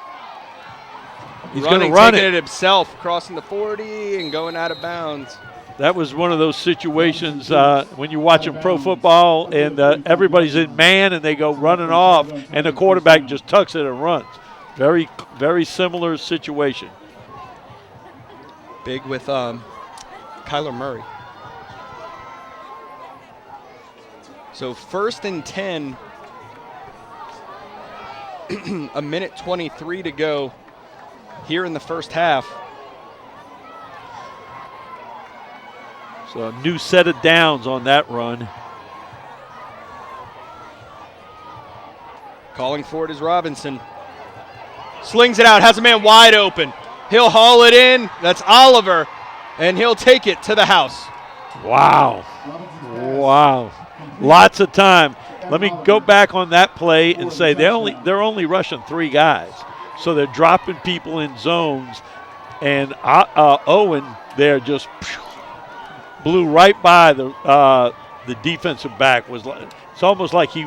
He's going to run it himself, crossing the 40 and going out of bounds. That was one of those situations when you're watching pro football and everybody's in man and they go running off and the quarterback just tucks it and runs. Very, very similar situation. Big with Kyler Murray. So 1st and 10, a minute 23 to go here in the first half. So a new set of downs on that run. Calling for it is Robinson. Slings it out, has a man wide open. He'll haul it in. That's Oliver, and he'll take it to the house. Wow. Wow. Lots of time. Let me go back on that play and say they're only rushing 3 guys. So they're dropping people in zones, and Owen there just blew right by the defensive back. It's almost like he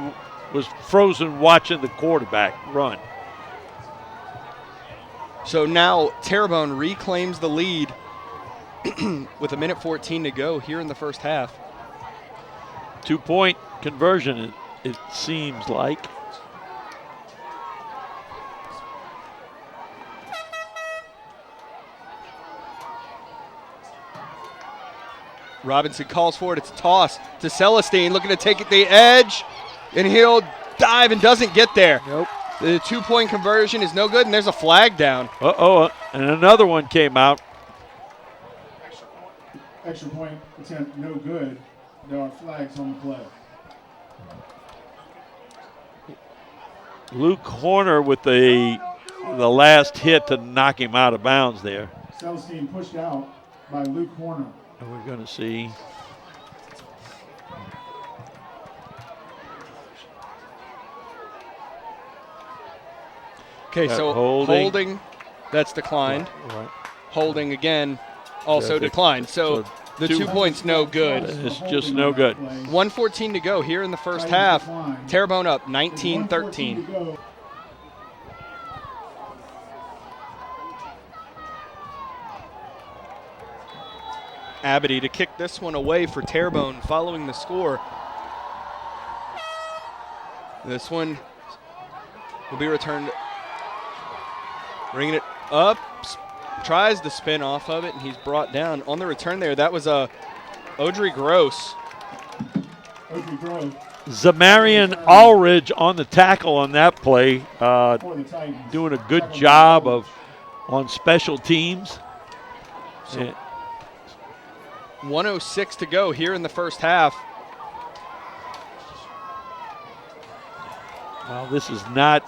was frozen watching the quarterback run. So now Terrebonne reclaims the lead with a minute 14 to go here in the first half. 2-point conversion, it seems like. Robinson calls for it. It's a toss to Celestine, looking to take it the edge, and he'll dive and doesn't get there. Nope. The 2-point conversion is no good, and there's a flag down. And another one came out. Extra point attempt, no good. There are flags on the play. Luke Horner with the last hit to knock him out of bounds there. Celestine pushed out by Luke Horner. And we're going to see. Okay, so holding, that's declined. Right. Holding again, also declined. So the 2 points no good. It's just no good. 1:14 to go here in the first half. Terrebonne up 19-13. Abity to kick this one away for Terrebonne following the score. This one will be returned. Bringing it up, tries to spin off of it, and he's brought down. On the return there, that was Audrey Gross. Zamarian Allridge on the tackle on that play, doing a good job on special teams. So 1:06 to go here in the first half. Well, this is not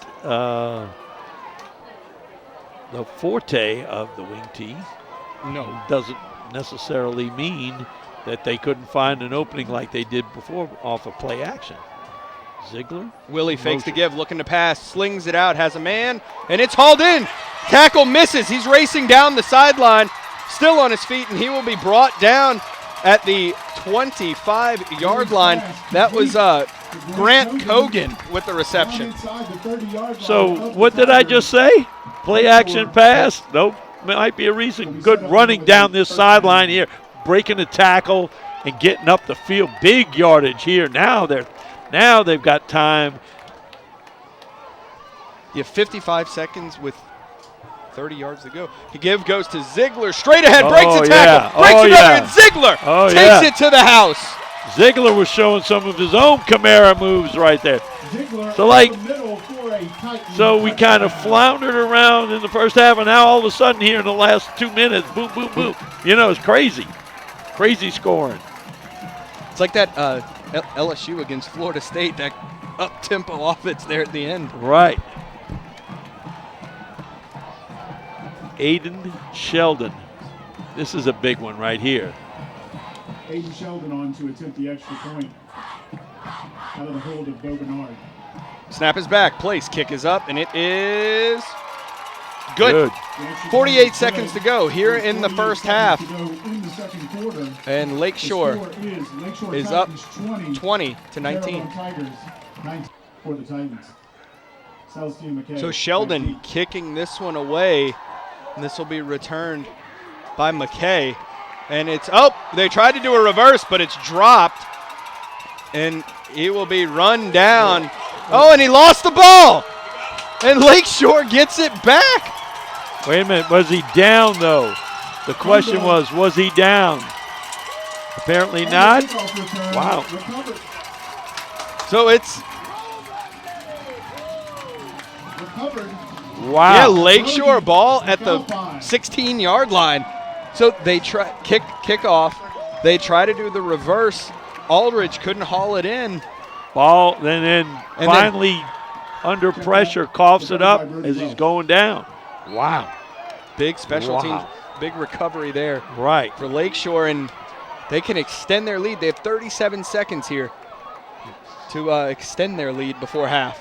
the forte of the wing T. No. Doesn't necessarily mean that they couldn't find an opening like they did before off of play action. Ziegler. Willie fakes to give, looking to pass, slings it out, has a man, and it's hauled in. Tackle misses. He's racing down the sideline, still on his feet, and he will be brought down at the 25-yard line. That was Grant Cogan with the reception. So what did I just say? Play action pass? Nope. Might be a reason. Good running down this sideline here, breaking the tackle and getting up the field. Big yardage here. Now they've got time. You have 55 seconds with 30 yards to go. The give goes to Ziegler. Straight ahead, breaks a tackle. Breaks another, and Ziegler takes it to the house. Ziegler was showing some of his own Camara moves right there. So we kind of floundered around in the first half, and now all of a sudden here in the last 2 minutes, boom, boom, boom. You know, it's crazy. Crazy scoring. It's like that LSU against Florida State, that up-tempo offense there at the end. Right. Aiden Sheldon. This is a big one right here. Aiden Sheldon on to attempt the extra point out of the hold of Bo Bernard. Snap is back, place, kick is up, and it is good. 48 seconds to go here in the first half. And Lakeshore is up 20 to 19. For the Titans. So Sheldon kicking this one away, and this will be returned by McKay. And it's, they tried to do a reverse, but it's dropped. And he will be run down. Oh, and he lost the ball. And Lakeshore gets it back. Wait a minute, was he down though? The question was he down? Apparently not. Wow. So it's wow. Yeah, Lakeshore ball at the 16-yard line. So they try kick off. They try to do the reverse. Aldridge couldn't haul it in. Ball, and finally under pressure coughs it up as he's going down. Wow. Big special teams, big recovery there. Right. For Lakeshore, and they can extend their lead. They have 37 seconds here to extend their lead before half.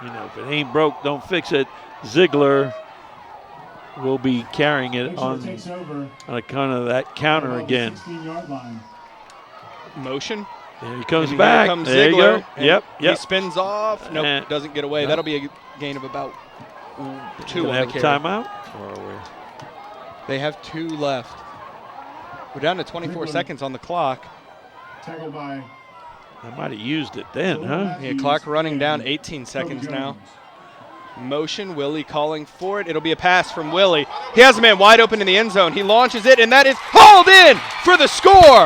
You know, if it ain't broke, don't fix it. Ziegler will be carrying it on account of that counter again. Motion. There he comes back. Here comes there Ziegler. you go. Yep. He spins off. Nope, doesn't get away. That'll be a gain of about 2 on the carry. Timeout? They have 2 left. We're down to 24 seconds on the clock. Tackled by. I might have used it then, huh? Yeah, clock running down, 18 seconds now. Motion, Willie calling for it. It'll be a pass from Willie. He has a man wide open in the end zone. He launches it, and that is hauled in for the score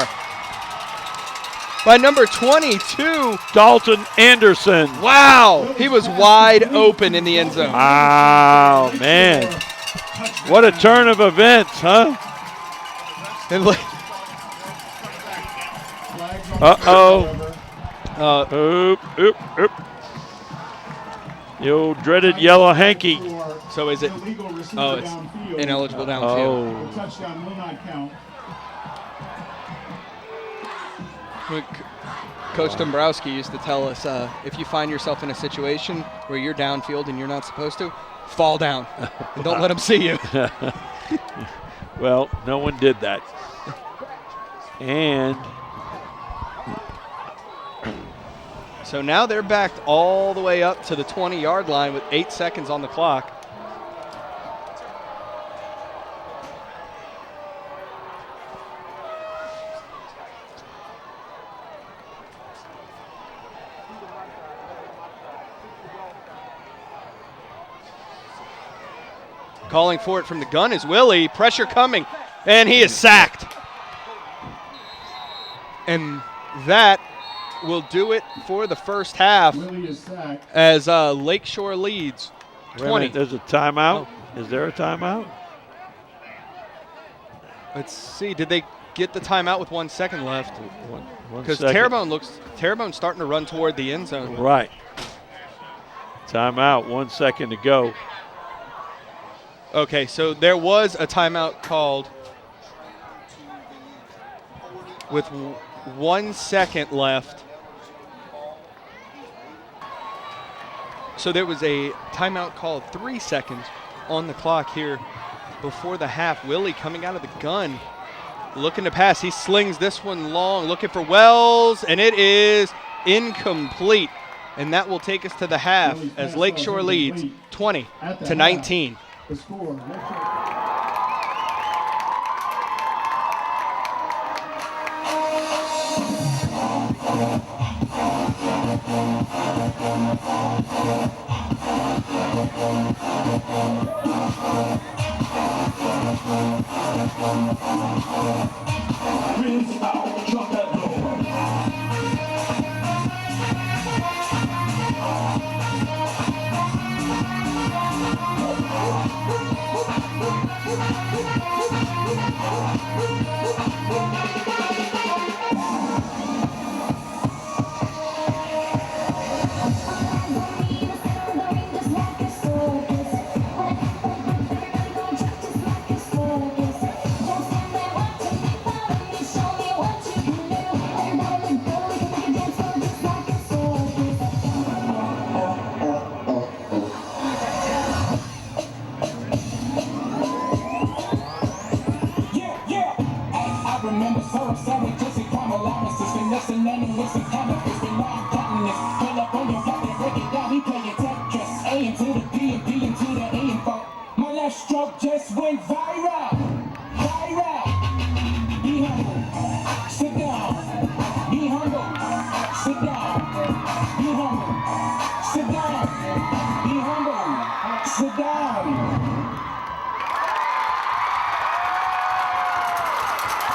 by number 22. Dalton Anderson. Wow, he was wide open in the end zone. Wow, man. What a turn of events, huh? And Oop. The old dreaded yellow hanky. So is it? Oh, it's ineligible downfield. Touchdown will not count. Coach Dombrowski used to tell us, if you find yourself in a situation where you're downfield and you're not supposed to, fall down. Don't let them see you. Well, no one did that. And so now they're backed all the way up to the 20-yard line with 8 seconds on the clock. Calling for it from the gun is Willie. Pressure coming, and he is sacked. And that will do it for the first half Willie is sacked. as Lakeshore leads Wait a 20. minute, there's a timeout. Is there a timeout? Let's see. Did they get the timeout with 1 second left? One Because second. Terrebonne's starting to run toward the end zone. Right. Timeout, 1 second to go. Okay, so there was a timeout called with 1 second left. So there was a timeout called 3 seconds on the clock here before the half. Willie coming out of the gun, looking to pass. He slings this one long, looking for Wells, and it is incomplete. And that will take us to the half as Lakeshore leads 20-19. The score.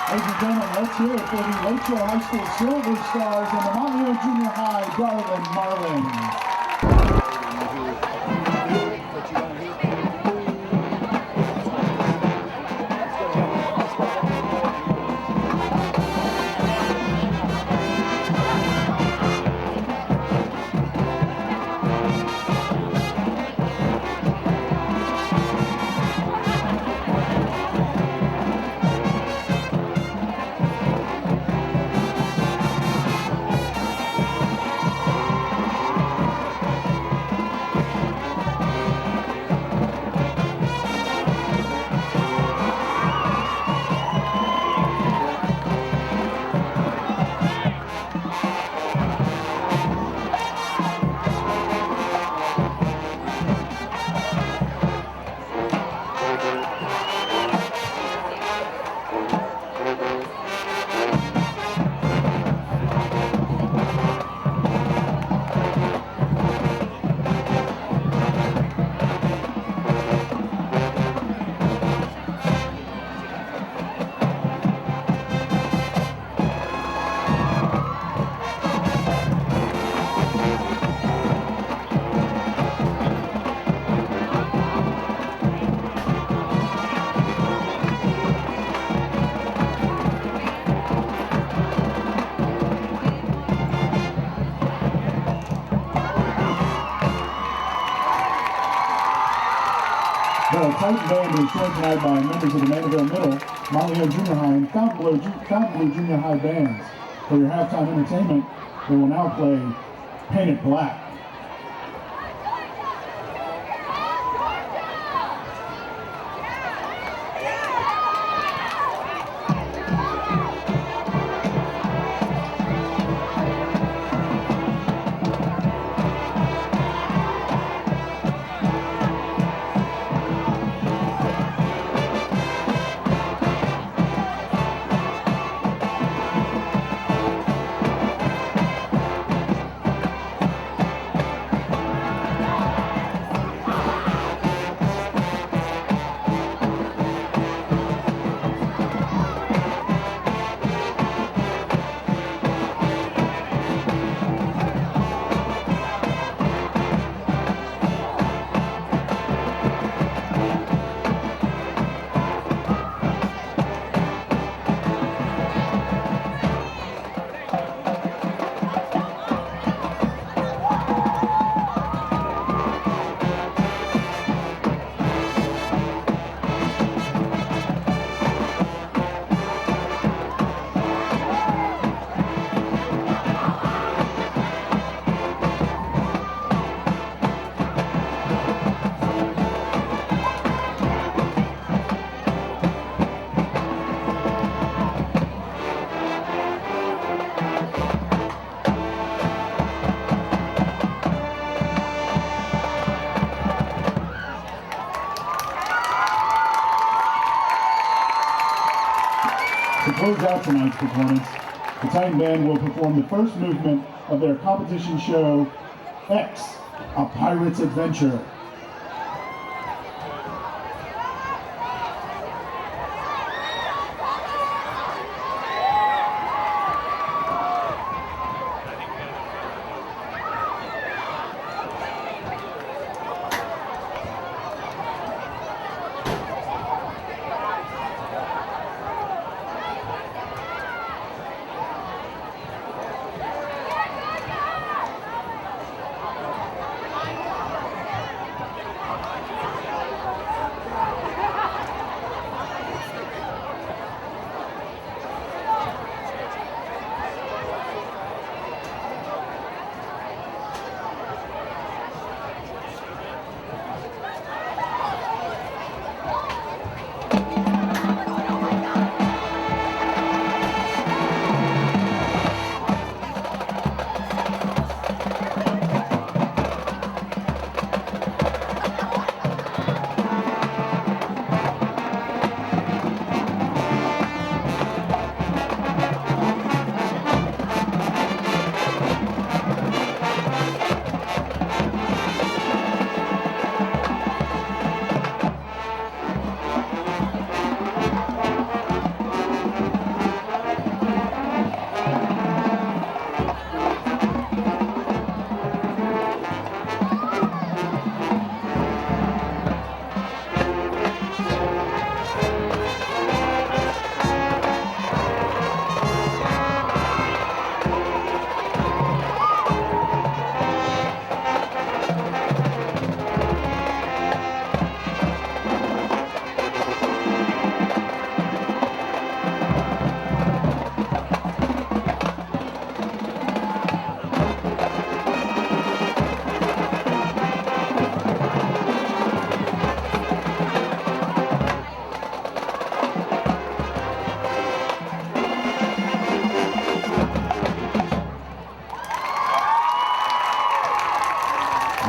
Ladies and gentlemen, let's hear it for the Lakeshore High School Silver Stars and the Montreal Junior High Darwin Marlins. The Titan Band is joined tonight by members of the Mandeville Middle, Montreal Junior High, and Fontainebleau Junior High bands. For your halftime entertainment, they will now play Paint It Black. close out tonight's performance, the Titan Band will perform the first movement of their competition show, X, A Pirate's Adventure.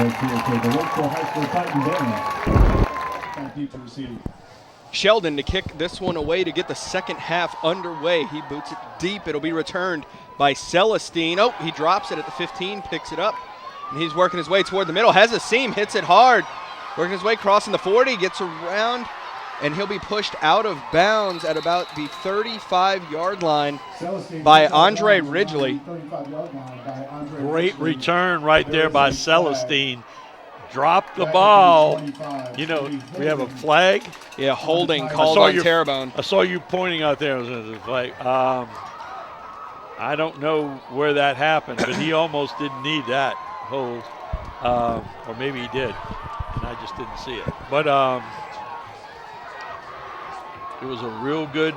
Right here to the Lakeshore High School Titan Band. Thank you to receive. Sheldon to kick this one away to get the second half underway. He boots it deep. It'll be returned by Celestine. Oh, he drops it at the 15, picks it up, and he's working his way toward the middle. Has a seam, hits it hard. Working his way, crossing the 40, gets around, and he'll be pushed out of bounds at about the 35-yard line by Andre Ridgely. Great return right there by Celestine. Dropped the ball. You know, we have a flag. Yeah, holding called on Terrebonne. I saw you pointing out there. It was a flag. I don't know where that happened, but he almost didn't need that hold. Or maybe he did, and I just didn't see it. But it was a real good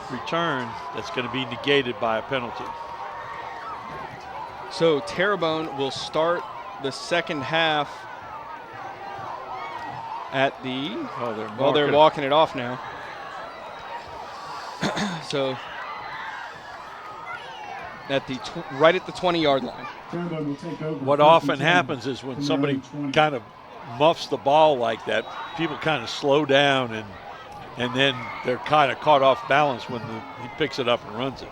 return that's going to be negated by a penalty. So Terrebonne will start the second half at the, they're walking it off now. So at the right at the 20-yard line. What often happens is when somebody kind of muffs the ball like that, people kind of slow down and then they're kind of caught off balance when he picks it up and runs it.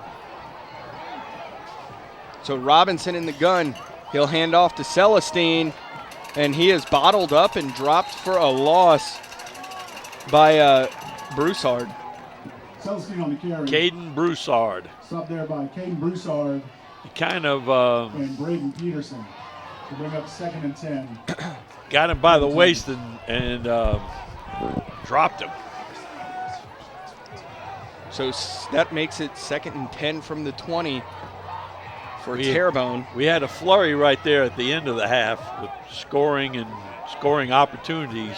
So Robinson in the gun. He'll hand off to Celestine, and he is bottled up and dropped for a loss by Broussard. Celestine on the carry. Caden Broussard. Stop there by Caden Broussard. He kind of and Braden Peterson to bring up 2nd and 10. Got him by the waist and dropped him. So that makes it 2nd and 10 from the 20 for Terrebonne. We had a flurry right there at the end of the half with scoring opportunities,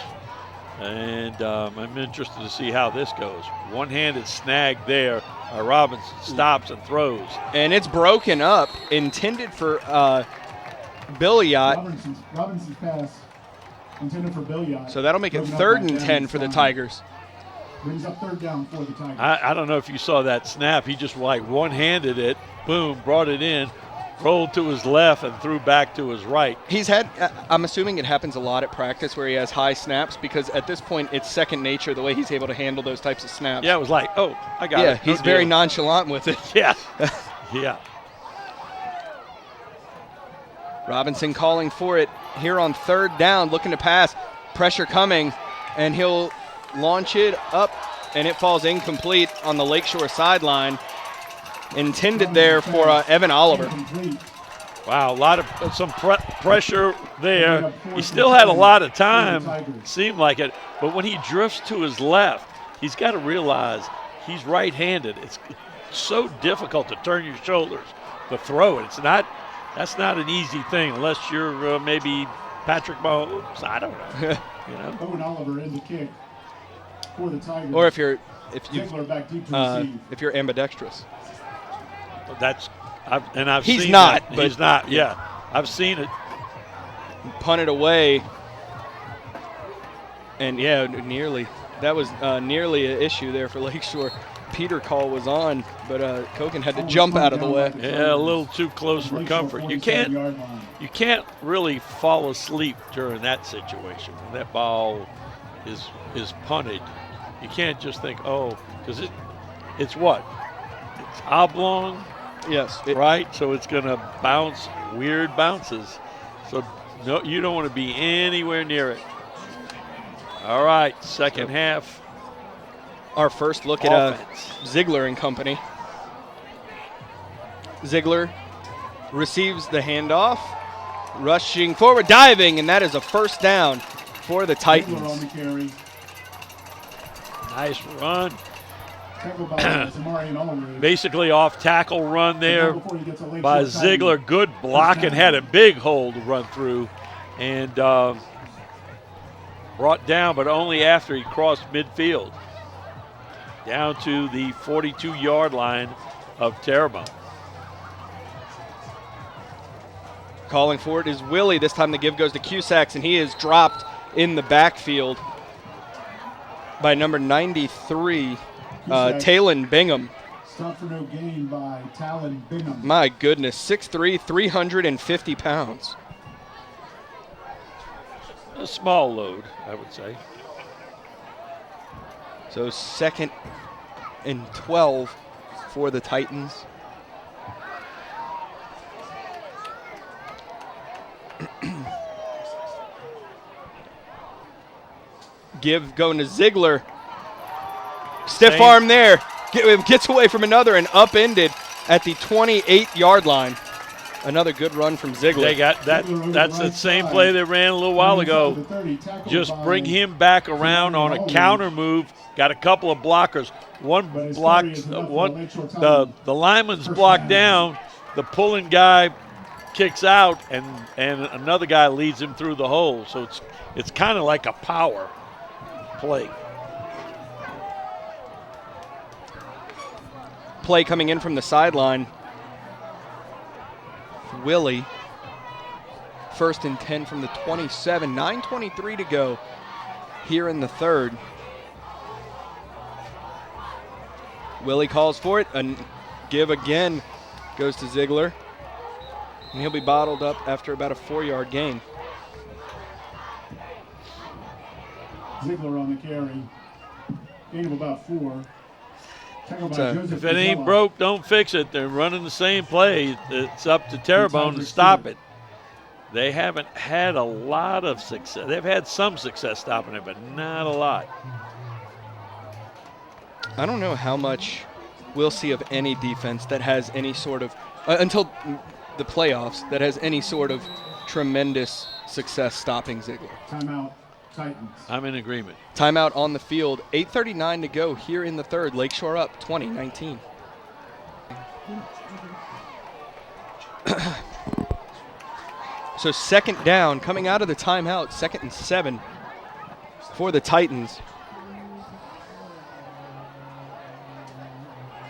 and I'm interested to see how this goes. One-handed snag there. Robinson stops and throws. And it's broken up, intended for Billiot. Robinson's pass intended for Billiot. So that'll make it 3rd and 10 for the Tigers. Brings up 3rd down for the Tigers. I don't know if you saw that snap. He just like one-handed it, boom, brought it in, rolled to his left and threw back to his right. He's had, I'm assuming it happens a lot at practice where he has high snaps because at this point it's second nature the way he's able to handle those types of snaps. Yeah, it was like, oh, I got it. Yeah, he's No very deal. nonchalant with it. Yeah, yeah. Robinson calling for it here on third down, looking to pass. Pressure coming, and he'll launch it up, and it falls incomplete on the Lakeshore sideline. Intended there for Evan Oliver. Wow, a lot of some pressure there. He still had a lot of time, seemed like it, but when he drifts to his left, he's got to realize he's right-handed. It's so difficult to turn your shoulders to throw it. That's not an easy thing unless you're maybe Patrick Mahomes. I don't know. You know. Owen Oliver in the kick for the Tigers. Or if you're Ziegler back deep to receive. if you're ambidextrous. I've He's seen not, that. but He's not. Yeah, I've seen it. Punted away, and yeah, nearly. That was nearly an issue there for Lakeshore. Peter call was on, but Kogan had to jump out of the way. Yeah, a little too close for comfort. You can't really fall asleep during that situation when that ball is punted. You can't just think, oh, because it's what? It's oblong. Yes. Right? So it's going to bounce, weird bounces. So no, you don't want to be anywhere near it. All right, second half. Our first look Offense. at Ziegler and company. Ziegler receives the handoff, rushing forward, diving, and that is a first down for the Ziegler on Titans. the carry. Nice run. Tackled by Zamarian Allred. Basically off tackle run there Before he gets a Lakeshore by Titan. Ziegler. Good block and had a big hole to run through. And brought down, but only after he crossed midfield. Down to the 42-yard line of Terrebonne. Calling for it is Willie. This time the give goes to Cusacks, and he is dropped in the backfield by number 93, Talon Bingham. Stop for no gain by Talon Bingham. My goodness, 6'3", 350 pounds. A small load, I would say. So second and 12 for the Titans. Give going to Ziegler. Stiff arm there. Gets away from another and upended at the 28-yard line. Another good run from Ziegler. They got that. That's the same play they ran a little while ago. Just bring him back around on a counter move. Got a couple of blockers. One blocked. The lineman's blocked down. The pulling guy kicks out, and another guy leads him through the hole. So it's kind of like a power play. Play coming in from the sideline. Willie. First and 10 from the 27. 9:23 to go here in the third. Willie calls for it. And give again goes to Ziegler. And he'll be bottled up after about a 4-yard gain. Ziegler on the carry. Gain of about 4. If it ain't broke, don't fix it. They're running the same play. It's up to Terrebonne to stop it. They haven't had a lot of success. They've had some success stopping it, but not a lot. I don't know how much we'll see of any defense that has any sort of, until the playoffs, that has any sort of tremendous success stopping Ziegler. Timeout, Titans. I'm in agreement. Timeout on the field. 8:39 to go here in the third. Lakeshore up 20-19. So second down, coming out of the timeout, 2nd and 7 for the Titans.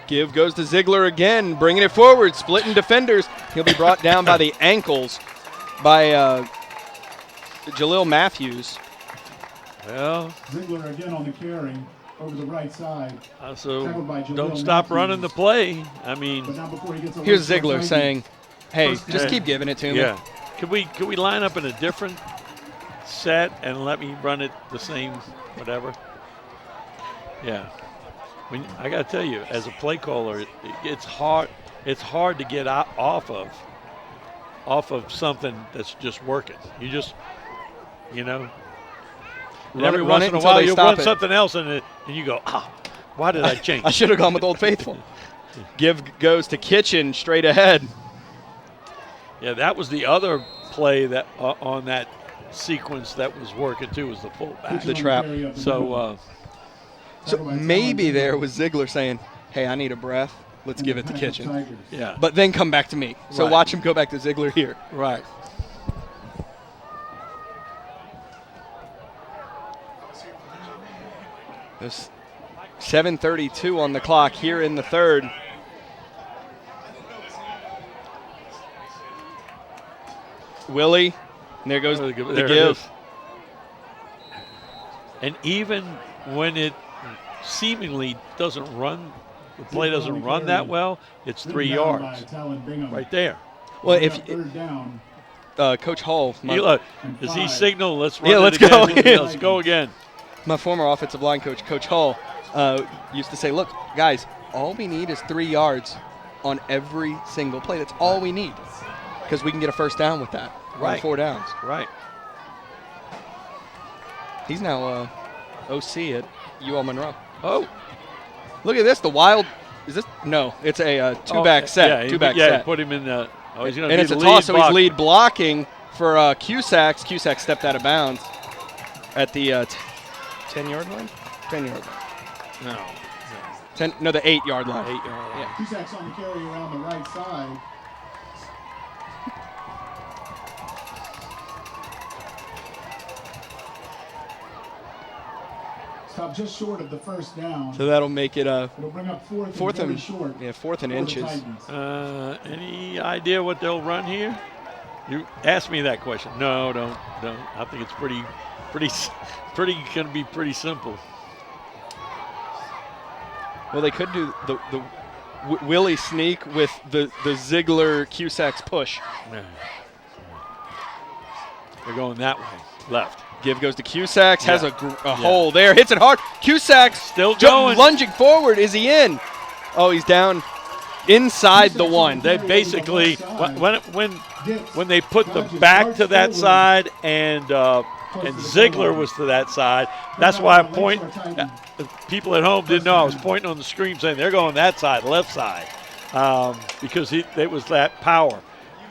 Give goes to Ziegler again, bringing it forward, splitting defenders. He'll be brought down by the ankles by Jalil Matthews. Well, Ziegler again on the carry over the right side. So don't stop running the play. I mean, But now before he gets a Here's Lakeshore Ziegler Titan, saying, Hey, just keep giving it to me. Yeah. Could we line up in a different set and let me run it the same whatever? Yeah. I got to tell you, as a play caller, it's hard. It's hard to get off of something that's just working. You just, and every once in a while you'll run something else and you go, why did I change? I should have gone with Old Faithful. Give goes to Kitchen straight ahead. Yeah, that was the other play that on that sequence that was working too, was the fullback. The trap. So maybe there was Ziegler saying, hey, I need a breath. Let's give it to Kitchen. Yeah. But then come back to me. So watch him go back to Ziegler here. Right. There's 7:32 on the clock here in the third. Willie, and there goes the give. And even when it seemingly doesn't run, the play doesn't run that well, it's 3 yards right there. Well, if Coach Hall, does he signal? Let's run. Yeah, let's go again. Let's go again. My former offensive line coach, Coach Hall, used to say, "Look, guys, all we need is 3 yards on every single play. That's all we need, because we can get a first down with that. Right. 4 downs. Right. He's now OC at UL Monroe. Oh, look at this. The wild. Is this? No, it's a two-back set. Two-back set. Yeah, put him in the. Oh, he's going to and be it's the a toss, so block. he's lead blocking for Cusacks. Cusack stepped out of bounds at the 10-yard line. 10-yard line. No. The 8-yard line. 8-yard line. Yeah. Cusack's on the carry around the right side. Stop just short of the first down. So that'll make it It'll bring up fourth and short. Yeah, fourth and inches. Any idea what they'll run here? You asked me that question. No, don't. I think it's pretty going to be pretty simple. Well, they could do the Willie sneak with the Ziegler Cusacks push. They're going that way, left. Give goes to Cusacks, has a hole there, hits it hard. Cusacks still going, lunging forward. Is he in? Oh, he's down inside the one. They basically, when they put the back to that side and Ziegler was to that side, that's why I point. People at home didn't know I was pointing on the screen saying they're going that side, left side, because it was that power.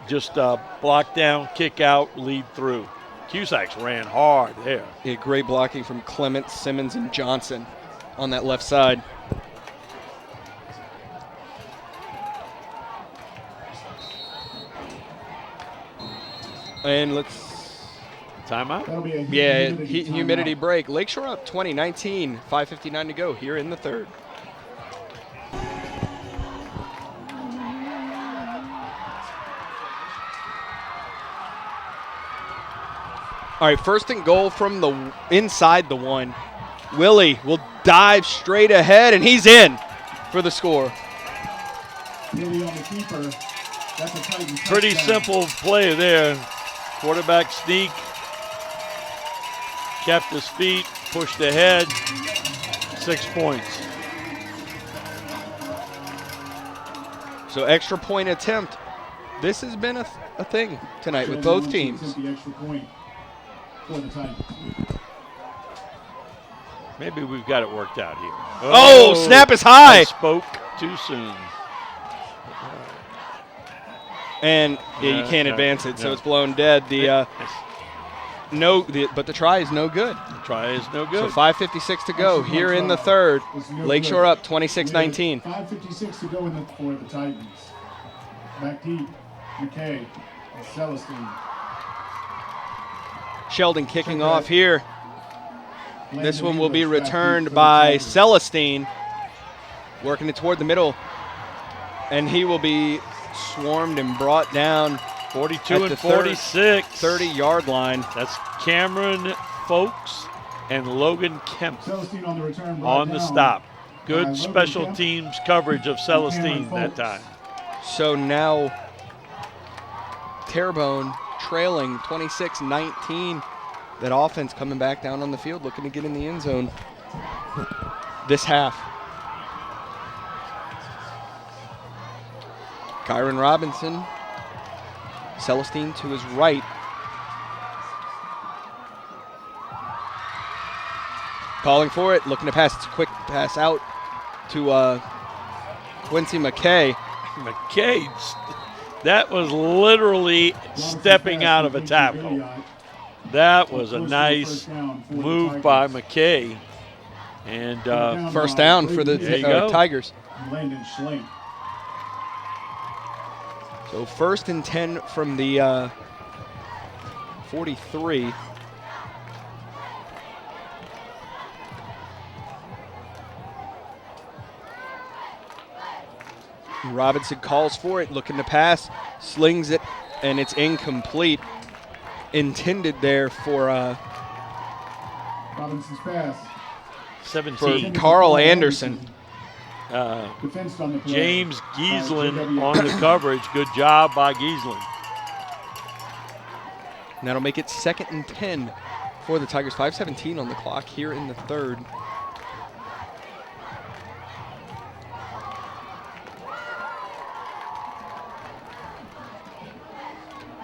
Just block down, kick out, lead through. Cusacks ran hard there. Yeah, great blocking from Clement, Simmons, and Johnson on that left side. And timeout? Yeah, heat and humidity break. Lakeshore up 20-19, 5:59 to go here in the third. All right, first and goal from the inside the one. Willie will dive straight ahead, and he's in for the score. Pretty simple play there. Quarterback sneak, kept his feet, pushed ahead, 6 points. So extra point attempt. This has been a thing tonight with both teams. Maybe we've got it worked out here. Oh, snap is high. I spoke too soon. And you can't advance it, so it's blown dead. But the try is no good. The try is no good. So 5:56 to go here in the third. Lakeshore up 26-19. 5:56 to go for the Titans. Back deep, McKay, Celestine. Sheldon kicking off here. This one will be returned by Celestine, working it toward the middle, and he will be swarmed and brought down 42 and 46. 30-yard line. That's Cameron Folks and Logan Kemp on the stop. Good special teams coverage of Celestine that time. So now Terrebonne trailing 26-19. That offense coming back down on the field, looking to get in the end zone this half. Kyron Robinson, Celestine to his right. Calling for it, looking to pass. It's a quick pass out to Quincy McKay. McKay, that was literally stepping out of a tackle. That was a nice move by McKay. And first down for the Tigers. Landon Schlake. So 1st and 10 from the 43. Robinson calls for it, looking to pass, slings it, and it's incomplete. Intended there for Robinson's pass. 17. for Carl Anderson. Defense on the play. James Giesland on the coverage. Good job by Giesland. And that'll make it 2nd and 10 for the Tigers. 5:17 on the clock here in the third.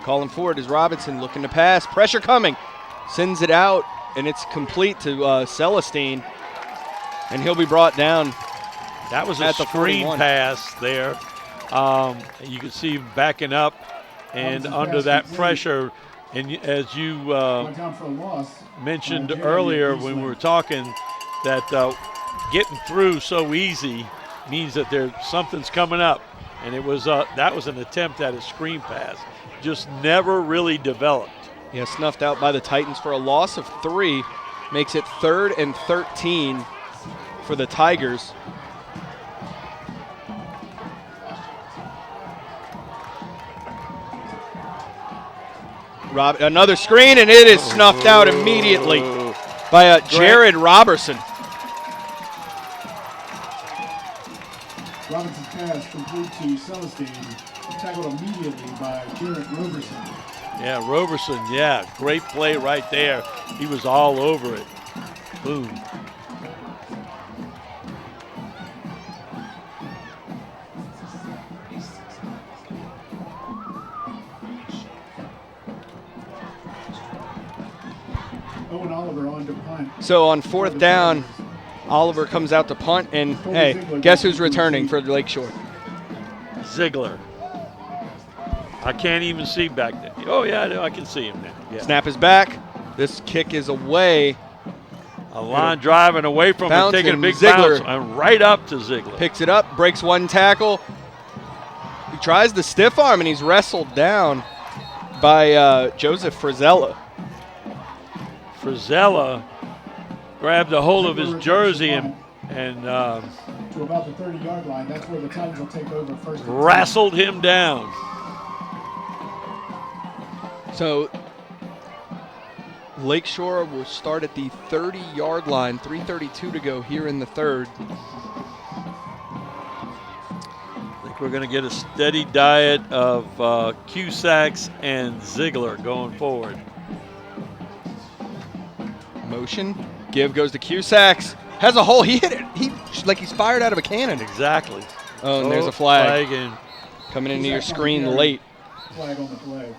Calling forward is Robinson, looking to pass. Pressure coming. Sends it out, and it's complete to Celestine. And he'll be brought down. That was a at the screen 41. pass there. You can see him backing up and under that pressure. And as you Went down for a loss. mentioned Jeremy earlier Giesland. when we were talking, that getting through so easy means that something's coming up. And it was that was an attempt at a screen pass. Just never really developed. Yeah, snuffed out by the Titans for a loss of 3. Makes it 3rd and 13 for the Tigers. Another screen, and it is snuffed out immediately by Jared Robertson. Robinson's pass complete to Celestine. Tackled immediately by Jared Roberson. Yeah, Roberson, yeah, great play right there. He was all over it. Boom. Owen Oliver on to punt. So on 4th down, Oliver comes out to punt, and hey, guess who's returning for Lakeshore? Ziegler. I can't even see back there. Oh, yeah, I can see him now. Yeah. Snap is back. This kick is away. A line driving away from him, Bouncing, taking a big Ziegler. bounce, and right up to Ziegler. Picks it up, breaks one tackle. He tries the stiff arm, and he's wrestled down by Joseph Frizella. Frizella grabbed a hold of his jersey and To about the 30-yard line. That's where the Titans will take over first. wrestled him down. So Lakeshore will start at the 30-yard line, 3:32 to go here in the third. I think we're going to get a steady diet of Cusacks and Ziegler going forward. Motion, give goes to Cusacks. Has a hole. He hit it. He's fired out of a cannon. Exactly. Oh, and there's a flag. And Coming into your screen late. Flag on the play.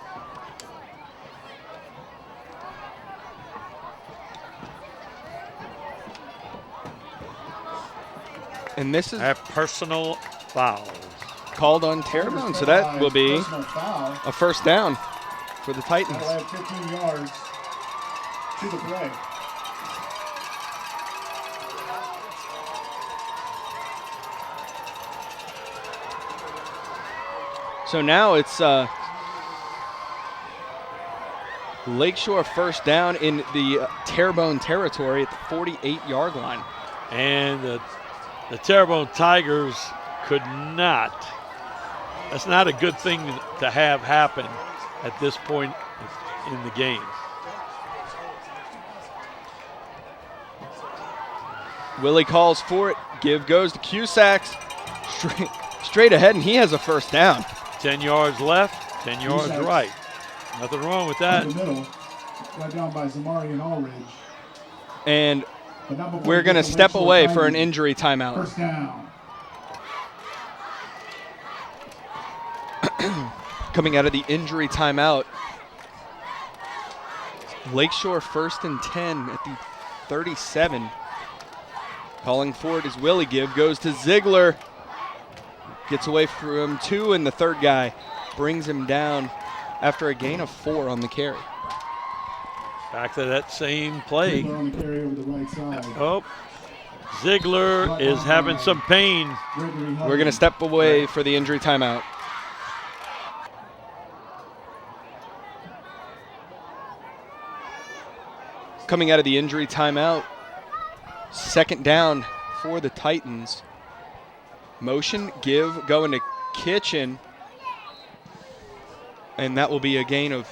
And this is have personal fouls. called on Terrebonne, so that will be Personal foul. a first down for the Titans. That'll add 15 yards to the play. So now it's Lakeshore first down in the Terrebonne territory at the 48-yard line. And the Terrebonne Tigers could not. That's not a good thing to have happen at this point in the game. Willie calls for it. Give goes to Cusacks. Straight ahead, and he has a first down. 10 yards left, 10 yards right. Nothing wrong with that. In the middle, right down by Zamari and Allridge. And But not before we're you going to get the step Lakeshore away for an Titans. injury timeout. First down. Coming out of the injury timeout, Lakeshore 1st and 10 at the 37. Calling for it is Willie Give. Goes to Ziegler. Gets away from 2, and the third guy brings him down after a gain of 4 on the carry. Back to that same play. Ziegler on the carry over the right side. Oh, Ziegler is having some pain. We're going to step away for the injury timeout. Coming out of the injury timeout, 2nd down for the Titans. Motion, Give, going to Kitchen, and that will be a gain of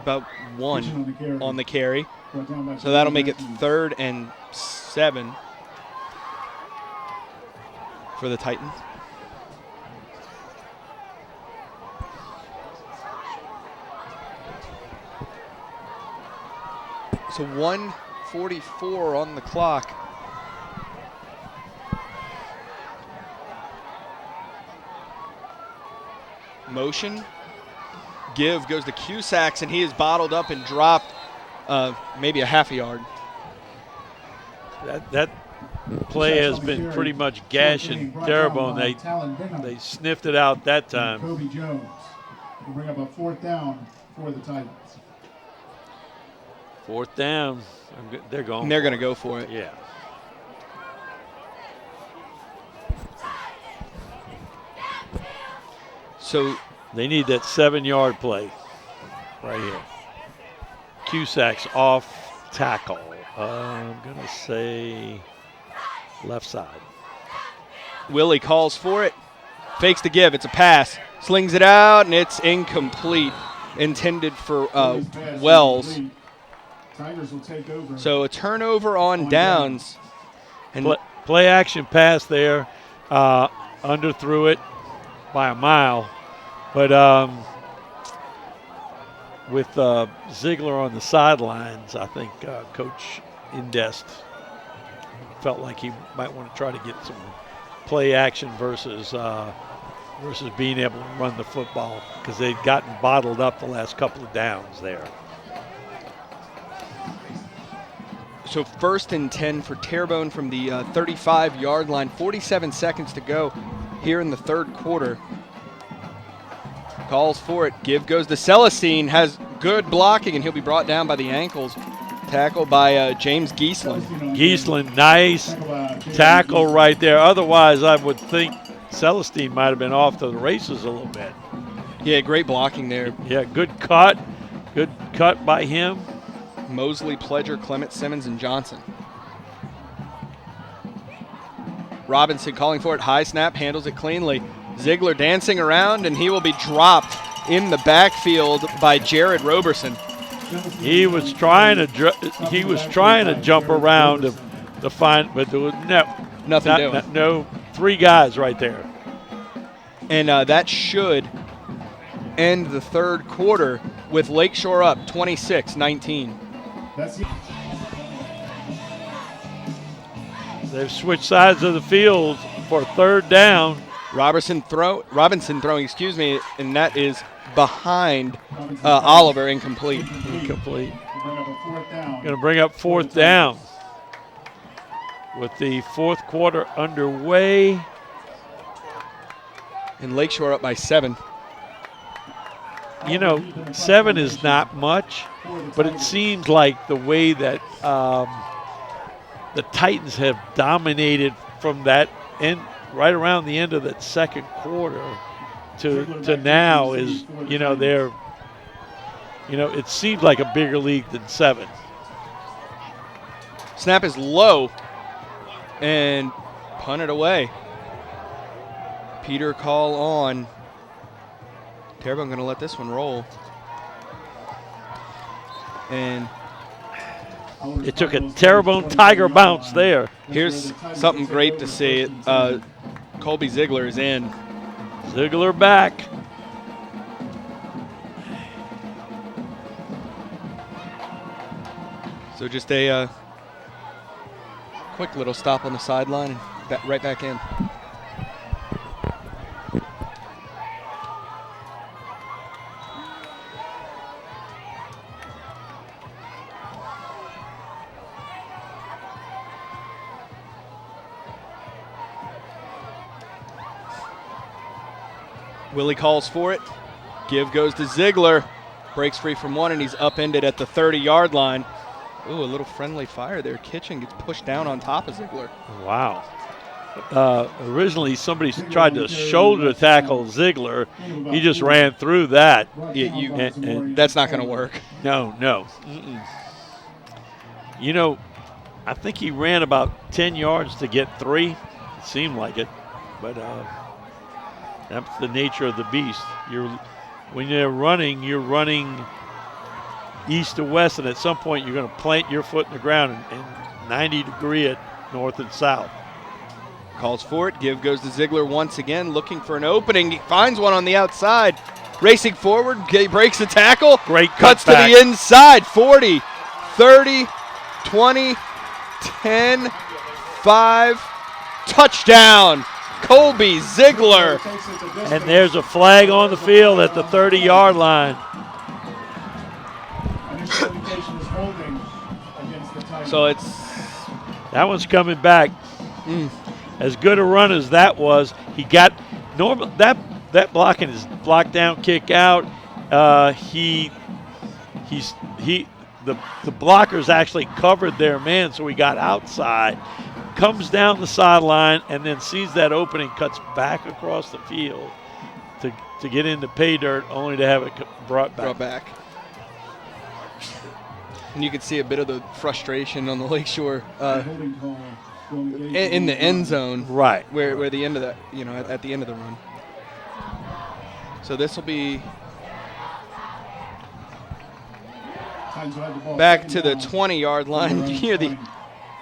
about 1 on the carry. So that'll make it 3rd and 7 for the Titans. So 1:44 on the clock. Motion. Give goes to Cusacks, and he is bottled up and dropped maybe a half a yard. That play has been pretty much gashing Terrebonne. They sniffed it out that time. Kobe Jones will bring up a 4th down for the Titans. 4th down. They're going. And they're going to go for it. Yeah. So they need that 7-yard play right here. Cusacks off tackle. I'm going to say left side. Willie calls for it. Fakes the give. It's a pass. Slings it out, and it's incomplete. Intended for Wells. Tigers will take over. So a turnover on downs. And Play action pass there. Underthrew it by a mile. But with Ziegler on the sidelines, I think Coach Indest felt like he might want to try to get some play action versus being able to run the football, because they'd gotten bottled up the last couple of downs there. So 1st and 10 for Terrebonne from the 35-yard line. 47 seconds to go here in the 3rd quarter. Calls for it. Give goes to Celestine. Has good blocking, and he'll be brought down by the ankles. Tackled by James Giesland. Giesland, nice tackle right there. Otherwise, I would think Celestine might have been off to the races a little bit. Yeah, great blocking there. Yeah, good cut. Good cut by him. Mosley, Pledger, Clement, Simmons, and Johnson. Robinson calling for it. High snap, handles it cleanly. Ziegler dancing around, and he will be dropped in the backfield by Jared Roberson. He was trying to jump around to find, but there was nothing doing. No, 3 guys right there. And that should end the 3rd quarter with Lakeshore up 26-19. They've switched sides of the field for 3rd down. Robinson throwing, and that is behind Oliver, incomplete. Incomplete. Going to bring up 4th down with the 4th quarter underway. And Lakeshore up by 7. You know, 7 is not much, but it seems like the way that the Titans have dominated from that end, right around the end of that 2nd quarter to now is, it seems like a bigger league than 7. Snap is low and punted away. Peter call on. Terrebonne going to let this one roll. And it took a Terrebonne Tiger bounce there. Here's something great to see. Colby Ziegler is in. Ziegler back. So just a quick little stop on the sideline and right back in. Willie calls for it. Give goes to Ziegler. Breaks free from one, and he's upended at the 30-yard line. Ooh, a little friendly fire there. Kitchen gets pushed down on top of Ziegler. Wow. Originally, somebody tried to shoulder tackle Ziegler. He just ran through that. And that's not going to work. No. Mm-mm. You know, I think he ran about 10 yards to get 3. It seemed like it. But that's the nature of the beast. When you're running east to west, and at some point you're going to plant your foot in the ground and 90 degree it north and south. Calls for it. Give goes to Ziegler once again, looking for an opening. He finds one on the outside. Racing forward, he breaks the tackle. Great cuts cutback. to the inside. 40, 30, 20, 10, 5. Touchdown, Colby Ziegler. And there's a flag on the field at the 30-yard line. So that one's coming back. As good a run as that was, he got normal that blocking his block down kick out. The blockers actually covered their man, so he got outside, comes down the sideline, and then sees that opening, cuts back across the field to get into pay dirt, only to have it brought back. And you could see a bit of the frustration on the Lakeshore in the end zone, right? Where the end of that, at the end of the run. So this will be back to the 20-yard line. You hear the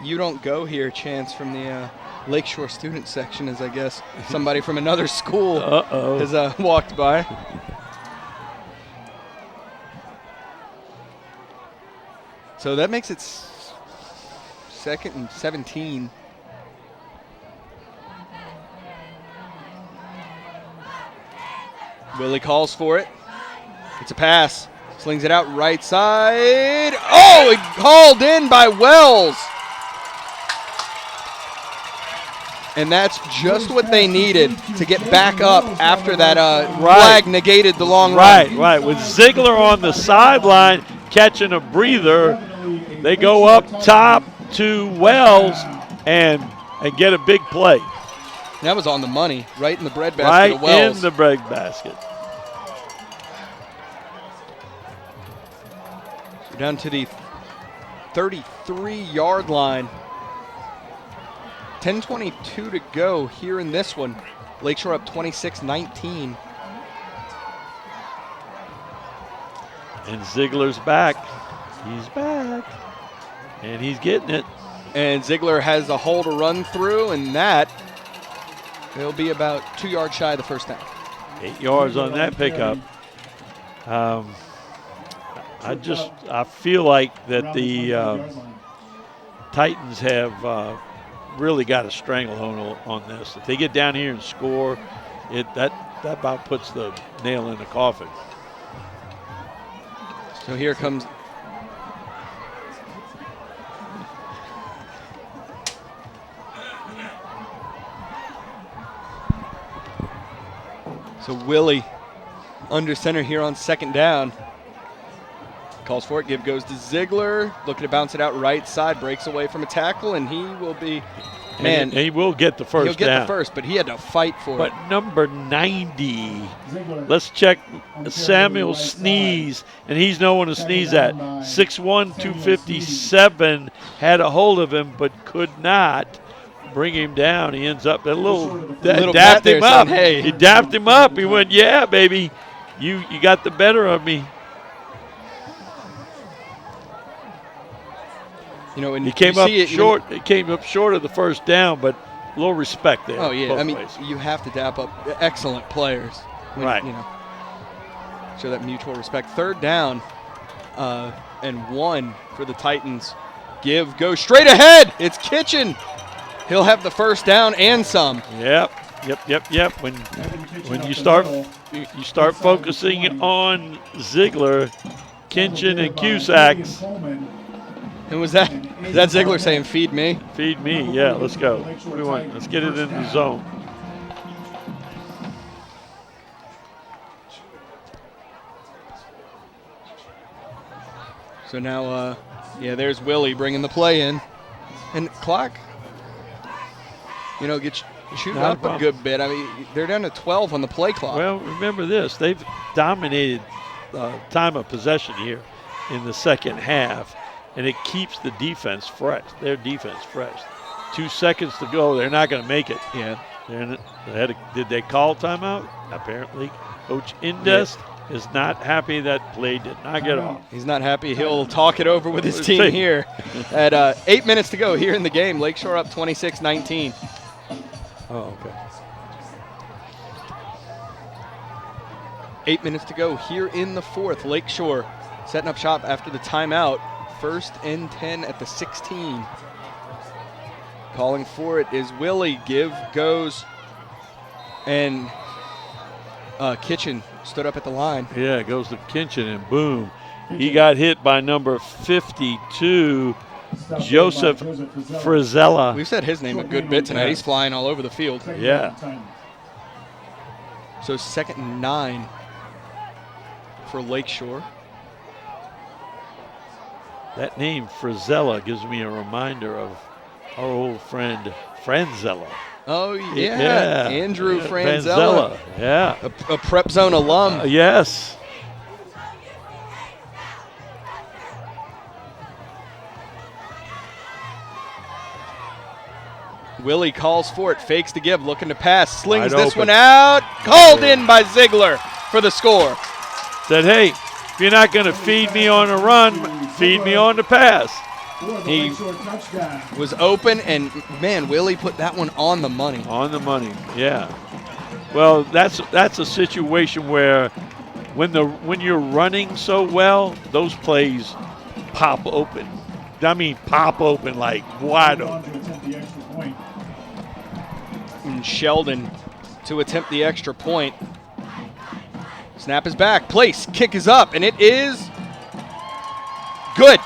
"You don't go here" chants from the Lakeshore student section, as I guess somebody from another school has walked by. So that makes it 2nd and 17. Willie calls for it. It's a pass. Slings it out right side. Oh, it hauled in by Wells. And that's just what they needed to get back up after that flag negated the long run. Right. With Ziegler on the sideline catching a breather, they go up top to Wells and get a big play. That was on the money, right in the breadbasket of Wells. Right in the breadbasket. So down to the 33-yard line. 10:22 to go here in this one. Lakeshore up 26-19. And Ziegler's back. He's back. And he's getting it. And Ziegler has a hole to run through, and it'll be about 2 yards shy of the first down. 8 yards on that pickup. I feel like that the Titans have really got a stranglehold on this. If they get down here and score, that about puts the nail in the coffin. So here comes Willie under center here on 2nd down. Calls for it. Give goes to Ziegler. Looking to bounce it out right side. Breaks away from a tackle, and he will be. And he will get the first down. He'll get the first, but he had to fight for it. But number 90, let's check Samuel Sneeze, and he's no one to sneeze at. 6'1", 257, had a hold of him, but could not bring him down. He ends up dapped him up. Hey. He dapped him up. He went, yeah, baby, you got the better of me. He came up short. It came up short of the first down, but a little respect there. Oh yeah, you have to dap up excellent players. Right. Show that mutual respect. 3rd down, and 1 for the Titans Give goes straight ahead. It's Kitchen. He'll have the first down and some. Yep. When you start focusing on Ziegler, Kinchin, and Cusacks. And was that Ziegler saying, feed me? Feed me, yeah, let's go. What do we want? Let's get it in the zone. So now, there's Willie bringing the play in. And clock, get shooting Not a up a problem. good bit. I mean, they're down to 12 on the play clock. Well, remember this. They've dominated time of possession here in the second half, and it keeps the defense fresh, their defense fresh. 2 seconds to go. They're not going to make it. Yeah. Did they call timeout? Apparently. Coach Indest is not happy that play did not get off. He's not happy. He'll talk it over with his team here. At 8 minutes to go here in the game. Lakeshore up 26-19. Oh, okay. 8 minutes to go here in the fourth. Lakeshore setting up shop after the timeout. 1st and 10 at the 16. Calling for it is Willie. Give goes. And Kitchen stood up at the line. Yeah, it goes to Kinchin, and boom. He got hit by number 52, Joseph Frizella. We've said his name a good bit tonight. He's flying all over the field. Yeah. So 2nd and 9 for Lakeshore. That name, Frizella, gives me a reminder of our old friend, Franzella. Oh, yeah. Andrew Franzella. Yeah. A PrepZone alum. Yes. Willie calls for it, fakes to give, looking to pass, slings Wide this open. one out. Called in by Ziegler for the score. Said, hey, if you're not going to feed me on a run, feed me on the pass. He was open, and, man, Willie put that one on the money. On the money, yeah. Well, that's a situation where when you're running so well, those plays pop open. I mean, pop open like wide open. And Sheldon to attempt the extra point. Snap is back, place, kick is up, and it is good.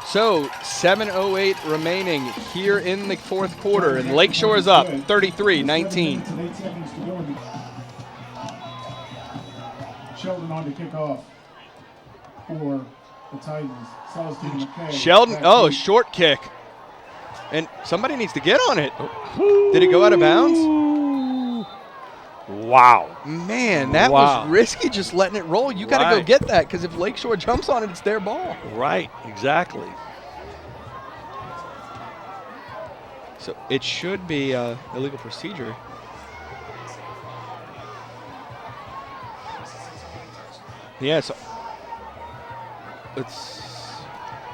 So 7:08 remaining here in the fourth quarter, and Lakeshore is up 33-19. Sheldon on to kick off for the Titans. Sheldon, short kick. And somebody needs to get on it. Did it go out of bounds? Wow. Man, that was risky just letting it roll. You got to go get that, because if Lakeshore jumps on it, it's their ball. Right, exactly. So it should be illegal procedure. Yeah, so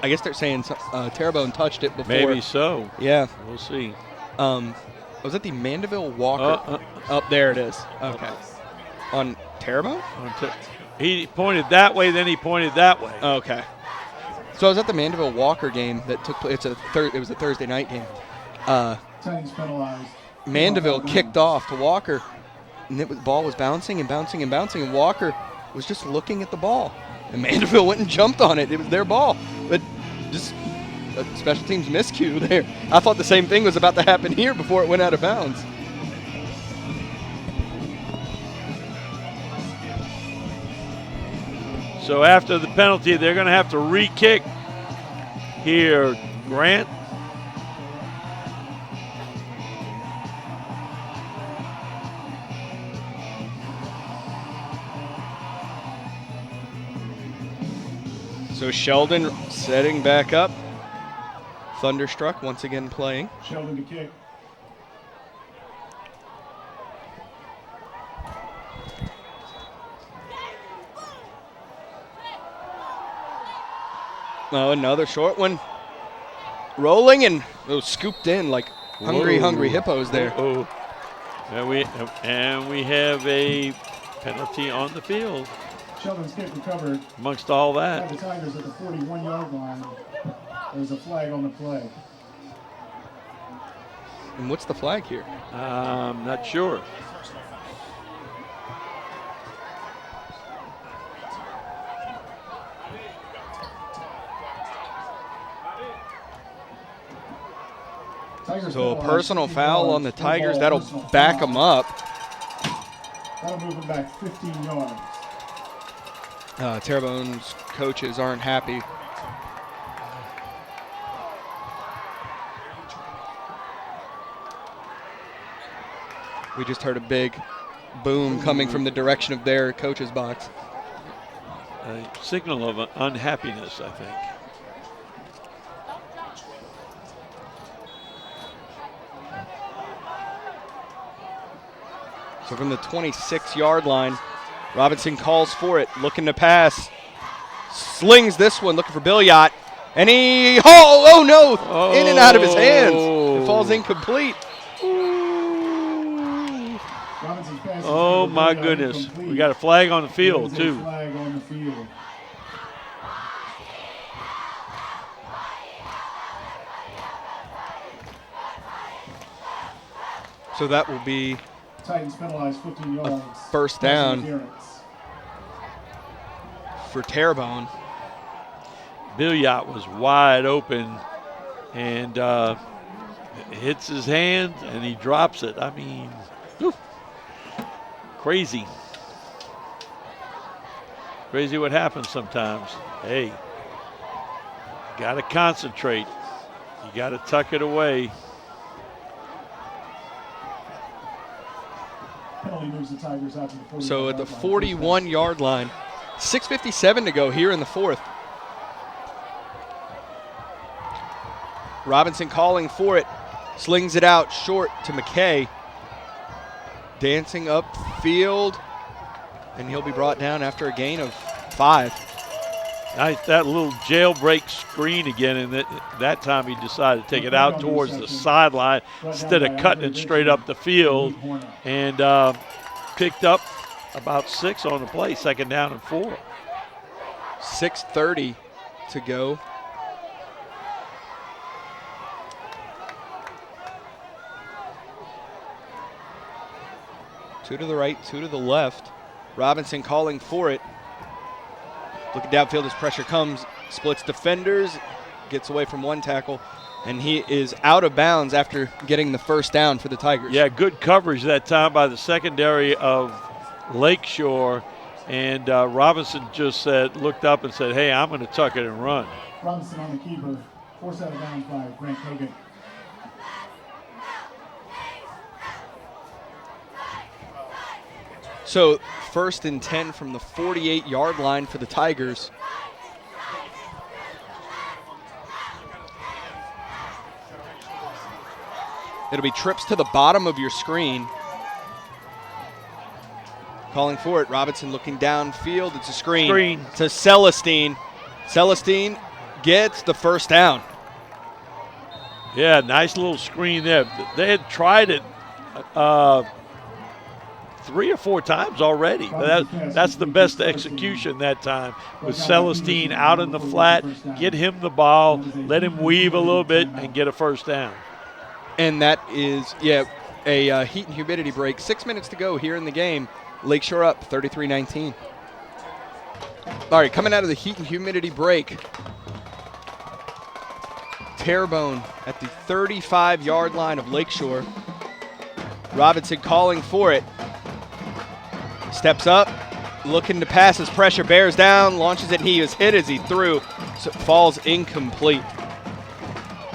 I guess they're saying Terrebonne touched it before. Maybe so. Yeah. We'll see. Was it the Mandeville Walker? There it is. Okay. On Terrebonne? He pointed that way, then he pointed that way. Okay. So I was at the Mandeville Walker game that took place. It was a Thursday night game. Mandeville kicked off to Walker, and the ball was bouncing and bouncing and bouncing, and Walker was just looking at the ball. And Mandeville went and jumped on it. It was their ball. But just a special teams miscue there. I thought the same thing was about to happen here before it went out of bounds. So after the penalty, they're going to have to re-kick here, Grant. So Sheldon setting back up. Thunderstruck once again playing. Sheldon to kick. Oh, another short one. Rolling and scooped in like hungry hippos there. And we have a penalty on the field. Sheldon's kick recovered. Amongst all By that. the Tigers at the 41-yard line. There's a flag on the play. And what's the flag here? I'm not sure. So a personal foul on the Tigers. That'll back them up. That'll move them back 15 yards. Terrebonne's coaches aren't happy. We just heard a big boom coming from the direction of their coach's box. A signal of unhappiness, I think. So from the 26-yard line, Robinson calls for it, looking to pass. Slings this one, looking for Billiot. And he, oh no, in and out of his hands. It falls incomplete. Oh my goodness. We got a flag on the field too. Flag on the field. So that will be Titans penalized 15 yards. first down for Terrebonne. Billiot was wide open and hits his hand and he drops it. I mean, whew, crazy. Crazy what happens sometimes. Hey, got to concentrate. You got to tuck it away. Penalty moves the Tigers out to the 40. So at the 41-yard line, 6:57 to go here in the fourth. Robinson calling for it, slings it out short to McKay. Dancing upfield, and he'll be brought down after a gain of 5. Nice, that little jailbreak screen again, and that time he decided to take it out towards the sideline instead of cutting it straight up the field, and picked up about 6 on the play, 2nd down and 4. 6:30 to go. Two to the right, 2 to the left. Robinson calling for it. Looking downfield as pressure comes, splits defenders, gets away from one tackle, and he is out of bounds after getting the first down for the Tigers. Yeah, good coverage that time by the secondary of Lakeshore, and Robinson just looked up and said, hey, I'm going to tuck it and run. Robinson on the keeper, forced out of bounds by Grant Hogan. So 1st and 10 from the 48-yard line for the Tigers. It'll be trips to the bottom of your screen. Calling for it, Robinson looking downfield. It's a screen. To Celestine. Celestine gets the first down. Yeah, nice little screen there. They had tried it 3 or 4 times already. That's the best execution that time, with Celestine out in the flat, get him the ball, let him weave a little bit, and get a first down. And that is, a heat and humidity break. 6 minutes to go here in the game. Lakeshore up 33-19. All right, coming out of the heat and humidity break, Terrebonne at the 35-yard line of Lakeshore. Robinson calling for it. Steps up, looking to pass as pressure bears down, launches it, and he is hit as he threw, so it falls incomplete.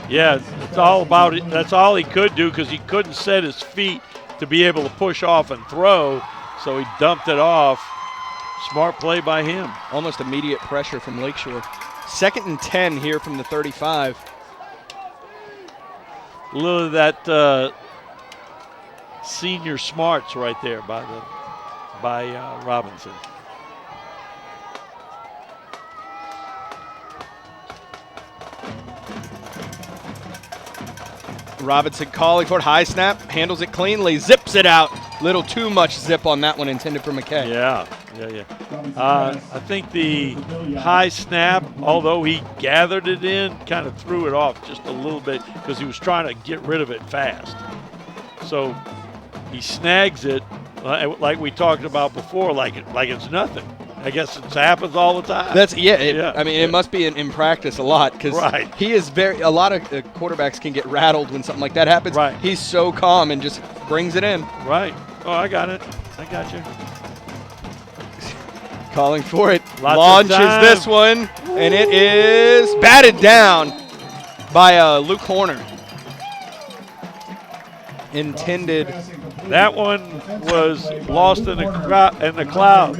Yeah, it's all about it. That's all he could do, because he couldn't set his feet to be able to push off and throw, so he dumped it off. Smart play by him. Almost immediate pressure from Lakeshore. 2nd and 10 here from the 35. A little of that senior smarts right there by Robinson. Robinson calling for it, high snap, handles it cleanly, zips it out Little too much zip on that one intended for McKay. Yeah. I think the high snap, although he gathered it in, kind of threw it off just a little bit because he was trying to get rid of it fast. So he snags it, like we talked about before, like it's nothing. I guess it happens all the time. I mean, it must be in practice a lot because he is a lot of quarterbacks can get rattled when something like that happens. Right. He's so calm and just brings it in. Right. Oh, I got it. I got you. Calling for it. Lots Launches of time. this one, and it is batted down by Luke Horner. Intended. That one was lost in the clouds.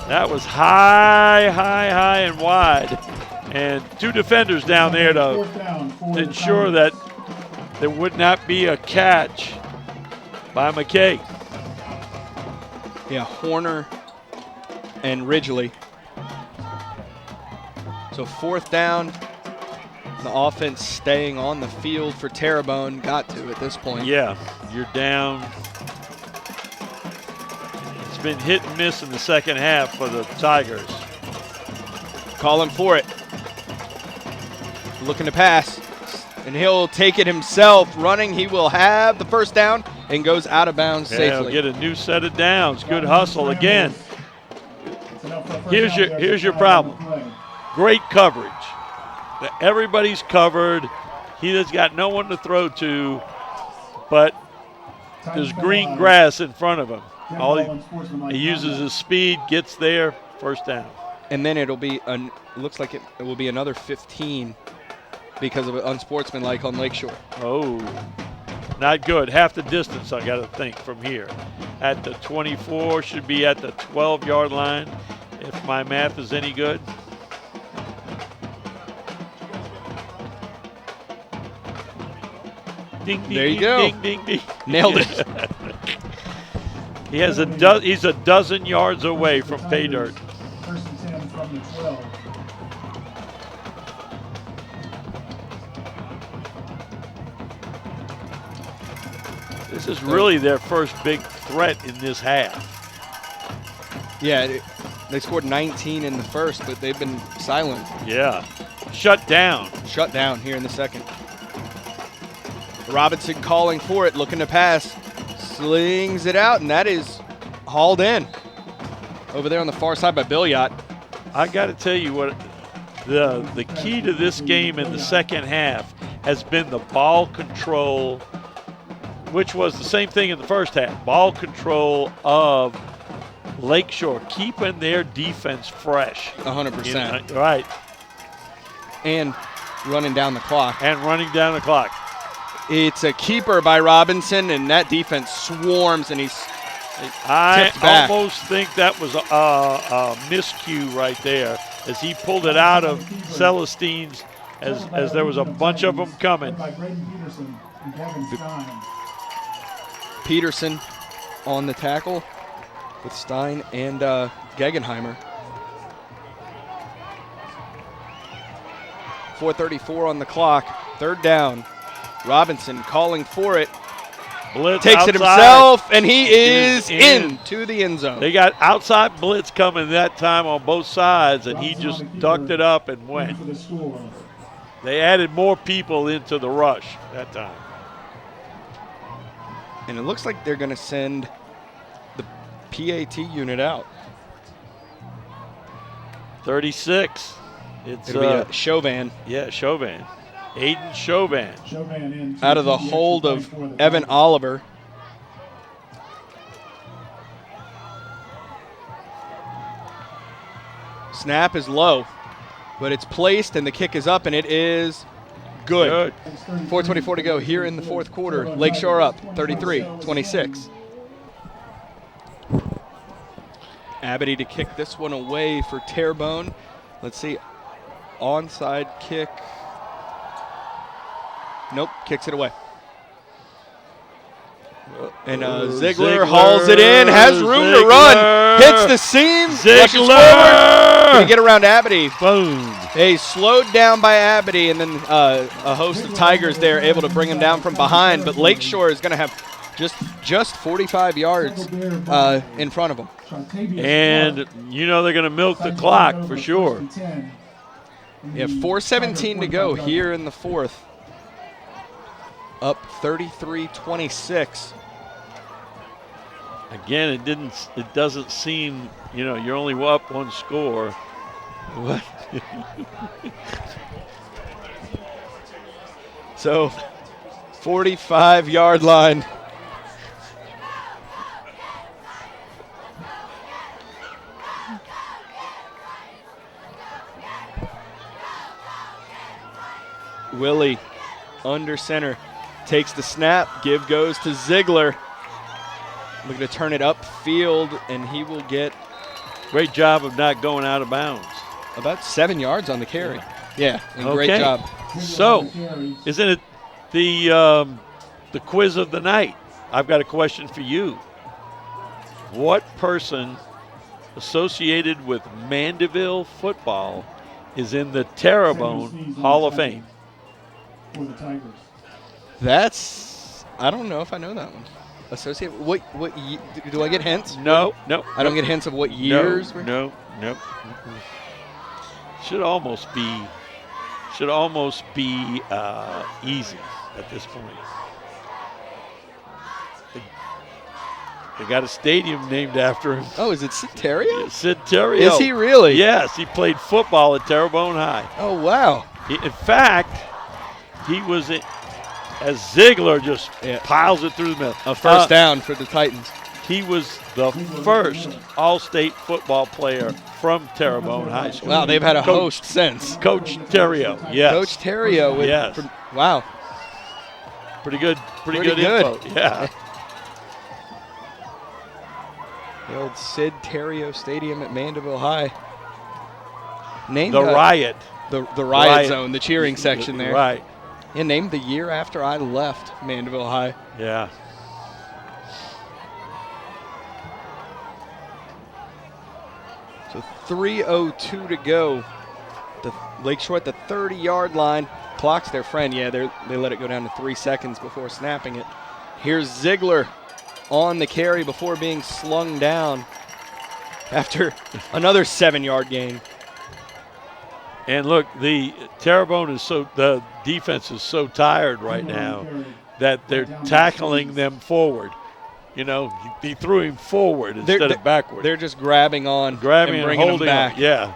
That was high and wide. And two defenders down there to ensure that there would not be a catch by McKay. Yeah, Horner and Ridgely. So 4th down. The offense staying on the field for Terrebonne. Got to at this point. Yeah, you're down. It's been hit and miss in the second half for the Tigers. Calling for it. Looking to pass. And he'll take it himself. Running, he will have the first down and goes out of bounds safely. He'll get a new set of downs. Good hustle again. Here's your problem. Great coverage. Everybody's covered. He has got no one to throw to, but there's green grass in front of him. He uses his speed, gets there, first down. And then it'll be looks like it will be another 15 because of an unsportsmanlike on Lakeshore. Oh, not good. Half the distance, I got to think, from here. At the 24, should be at the 12-yard line, if my math is any good. Ding, ding, there you ding, go. Ding, ding, ding. Nailed it. He's a dozen yards away from pay dirt. First and 10 from the 12. This is really their first big threat in this half. Yeah, they scored 19 in the first, but they've been silent. Yeah. Shut down. Shut down here in the second. Robinson calling for it, looking to pass. Slings it out, and that is hauled in. Over there on the far side by Billiot. I got to tell you what, the key to this game in the second half has been the ball control, which was the same thing in the first half. Ball control of Lakeshore, keeping their defense fresh. 100%. Right. And running down the clock. It's a keeper by Robinson, and that defense swarms, and he's tipped back. Almost think that was a miscue right there as he pulled it out of Celestine's as there was a bunch of them coming. Peterson on the tackle with Stein and Gegenheimer. 4:34 on the clock. 3rd down. Robinson calling for it. Blitz takes outside. It himself, and he is in to the end zone. They got outside blitz coming that time on both sides, and he just ducked it up and went. They added more people into the rush that time. And it looks like they're going to send the PAT unit out. 36. It'll be a Chauvin. Yeah, Chauvin. Aiden Chauvin. Out of the hold of Evan Oliver. Snap is low, but it's placed and the kick is up and it is good. 4:24 to go here in the fourth quarter. Lakeshore up 33-26. Abity to kick this one away for Terrebonne. Let's see. Onside kick. Nope, kicks it away. And Ziegler hauls it in, has room to run, hits the seam, rushes forward. Can get around Abity. Boom. They slowed down by Abity, and then a host of Tigers there able to bring him down from behind. But Lakeshore is going to have Just 45 yards in front of them. And you know they're going to milk the clock for sure. Yeah, 4:17 to go here in the fourth. Up 33-26. Again, it doesn't seem, you're only up one score. What? So 45-yard line. Willie under center takes the snap. Give goes to Ziegler. Looking to turn it upfield, and he will get Great job of not going out of bounds. about 7 yards on the carry. Yeah, and great Okay. job. So, isn't it the quiz of the night? I've got a question for you. What person associated with Mandeville football is in the Terrebonne Hall of Fame? For the Tigers. That's, I don't know if I know that one. Associate, do I get hints? No. I don't get hints of what years? No. Should almost be easy at this point. They got a stadium named after him. Oh, is it Sid Terrio? Sid Terrio. Is he really? Yes, he played football at Terrebonne High. Oh, wow. In fact, he was as Ziegler just piles it through the middle. A first down for the Titans. He was the first all-state football player from Terrebonne High School. Wow, they've had a host since. Coach Terrio, yes. Coach Terrio. Yes. Wow. Pretty good Pretty info. Yeah. The old Sid Terrio Stadium at Mandeville High. Named The Riot. The riot zone, the cheering section there. Right. And named the year after I left Mandeville High. Yeah. So 3:02 to go. The Lakeshore at the 30-yard line. Clock's their friend. Yeah, they let it go down to 3 seconds before snapping it. Here's Ziegler on the carry before being slung down after another 7-yard gain. And look, the Terrebonne the defense is so tired right now that they're tackling them forward. He threw him forward instead of backward. They're just grabbing and and bringing holding them back. him. Yeah.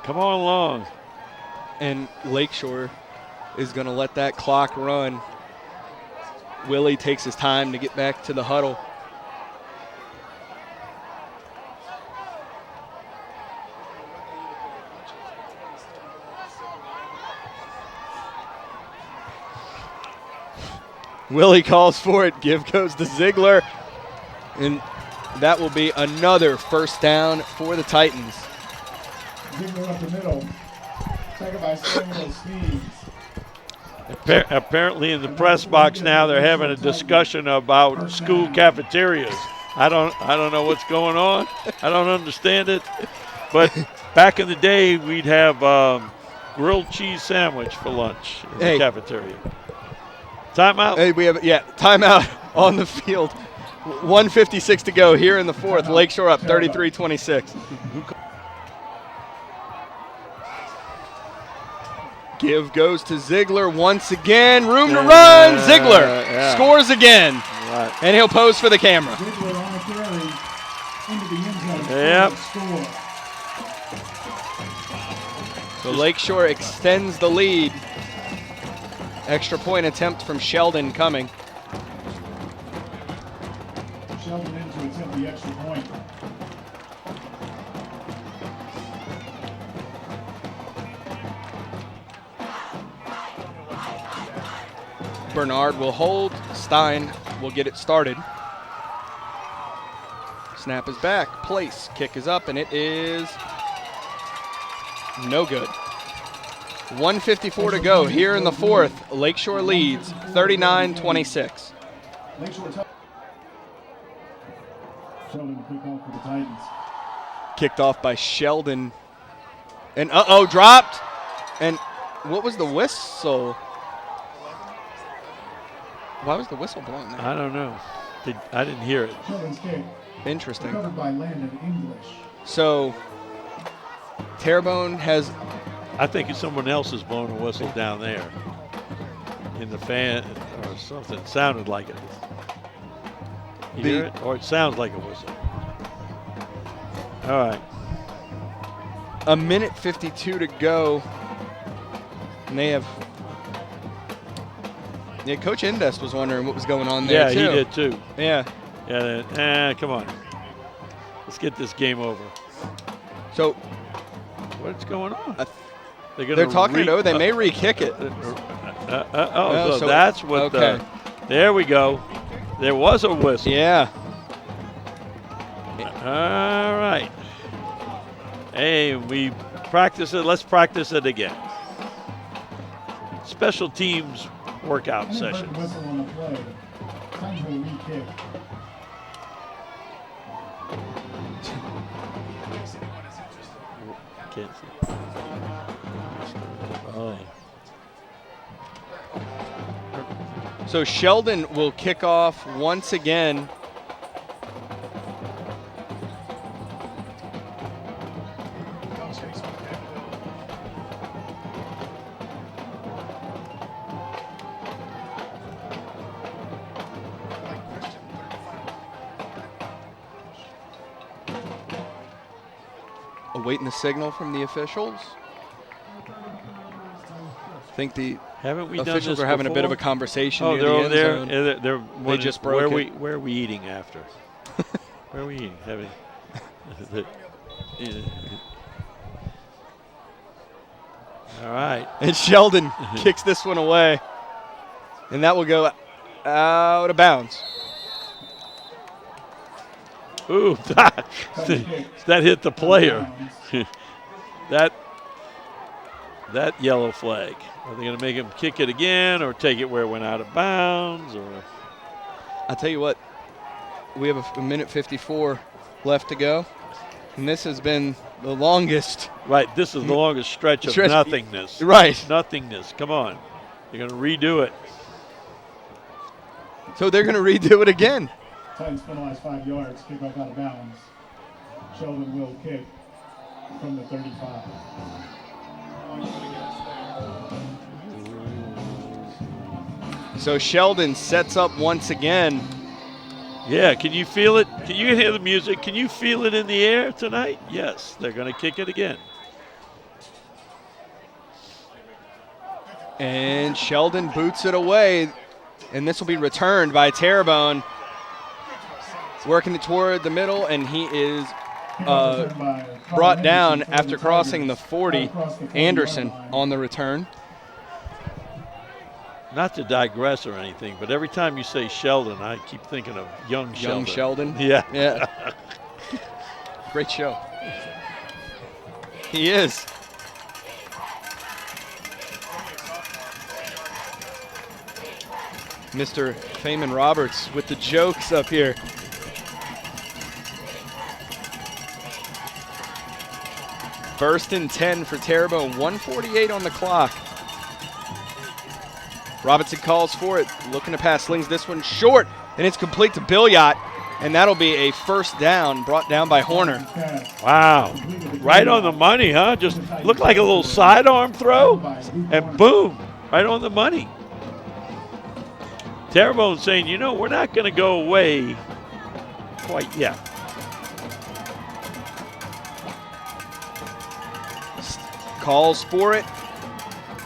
Come on along. And Lakeshore is going to let that clock run. Willie takes his time to get back to the huddle. Willie calls for it. Give goes to Ziegler. And that will be another first down for the Titans. Ziegler up the middle. Second by Samuel Sneeds. Apparently in the press box now they're having a discussion about school cafeterias. I don't know what's going on. I don't understand it. But back in the day we'd have grilled cheese sandwich for lunch in the cafeteria. Timeout? Hey, we have timeout on the field. 1:56 to go here in the fourth. Lakeshore up 33-26. Give goes to Ziegler once again. Room to run. Ziegler scores again. Right. And he'll pose for the camera. Ziegler on the carry into the end zone. Yep. Score. So Lakeshore extends the lead. Extra point attempt from Sheldon coming. Sheldon in to attempt the extra point. Bernard will hold. Stein will get it started. Snap is back. Place. Kick is up, and it is no good. 1:54 to go here in the fourth. Lakeshore leads 39-26. Lakeshore Sheldon to kick off for the Titans. Kicked off by Sheldon. And dropped. And what was the whistle? Why was the whistle blown there? I don't know. I didn't hear it. Children's kick. Interesting. Recovered by Landon English. So Terrebonne has I think someone else is blowing a whistle down there in the fan or something. It sounded like it. You hear it? Or it sounds like a whistle. All right. a minute 52 to go. And they have. Yeah, Coach Indest was wondering what was going on there, too. Yeah, he did, too. Yeah. Yeah, come on. Let's get this game over. So. What's going on? They're talking it over. They may re-kick it. So that's what okay. There we go. There was a whistle. Yeah. All right. Hey, we practice it. Let's practice it again. Special teams workout session. Whistle on the play. Time for a re-kick. Can't see. Oh. So Sheldon will kick off once again. Awaiting the signal from the officials. I think the officials are having a bit of a conversation near the end zone. They just broke it. Where are we eating after? Where are we eating? All right. And Sheldon kicks this one away. And that will go out of bounds. Ooh, that hit the player. that yellow flag. Are they going to make him kick it again or take it where it went out of bounds? Or I'll tell you what, we have a minute 54 left to go. And this has been the longest. Right, this is the longest stretch of nothingness. Right. Nothingness. Come on. They're going to redo it. So they're going to redo it again. Titans penalized 5 yards, kick off out of bounds. Sheldon will kick from the 35. So Sheldon sets up once again. Yeah, can you feel it? Can you hear the music? Can you feel it in the air tonight? Yes, they're going to kick it again. And Sheldon boots it away. And this will be returned by Terrebonne. Working it toward the middle, and he is brought down after crossing the 40. Anderson on the return. Not to digress or anything, but every time you say Sheldon, I keep thinking of young Sheldon. Young Sheldon? Yeah. Yeah. Great show. He is. Mr. Feynman Roberts with the jokes up here. First and 10 for Terrebonne, 1:48 on the clock. Robinson calls for it, looking to pass, slings this one short, and it's complete to Billiot, and that'll be a first down brought down by Horner. Wow. Right on the money, huh? Just looked like a little sidearm throw, and boom, right on the money. Terrebonne saying, you know, we're not going to go away quite yet. Calls for it,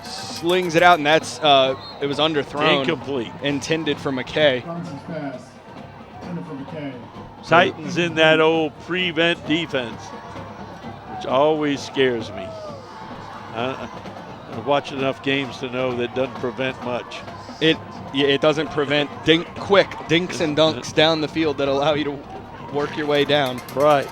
slings it out, and that's it was underthrown. Incomplete. Intended for McKay. Johnson's pass, intended for McKay. Titans in that old prevent defense, which always scares me. I've watched enough games to know that doesn't prevent much. It doesn't prevent quick dinks and dunks down the field that allow you to work your way down. Right.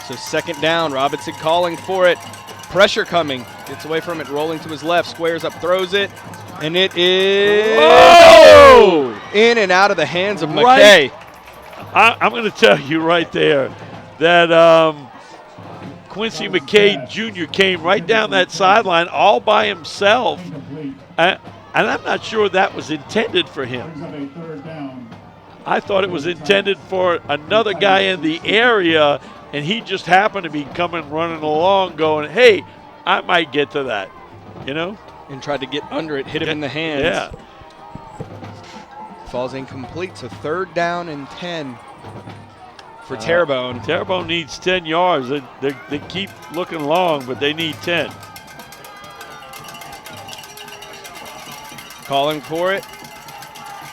So second down, Robinson calling for it. Pressure coming. Gets away from it, rolling to his left, squares up, throws it. And it is in and out of the hands of McKay. I'm going to tell you right there that Quincy McKay Jr. came right down that sideline all by himself. And I'm not sure that was intended for him. I thought it was intended for another guy in the area, and he just happened to be running along going, hey, I might get to that, you know? And tried to get under it, hit him in the hands. Yeah. Falls incomplete, so 3rd down and 10 for Terrebonne. Terrebonne needs 10 yards. They keep looking long, but they need 10. Calling for it.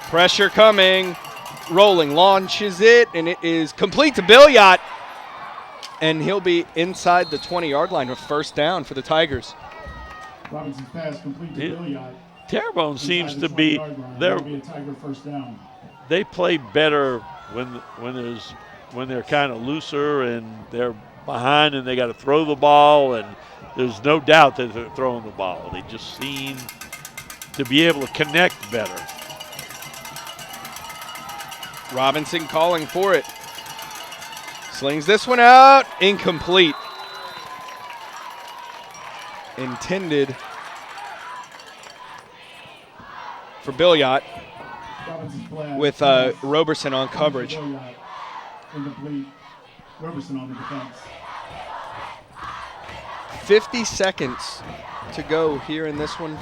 Pressure coming. Rolling, launches it, and it is complete to Billiot. And he'll be inside the 20-yard line with 1st down for the Tigers. Robinson's pass complete to Billiot. Terrebonne seems to be they play better when they're kind of looser and they're behind and they got to throw the ball, and there's no doubt that they're throwing the ball. They just seem to be able to connect better. Robinson calling for it. Slings this one out, incomplete. Intended for Billiot with Roberson on coverage. Incomplete. Roberson on the defense. 50 seconds to go here in this one.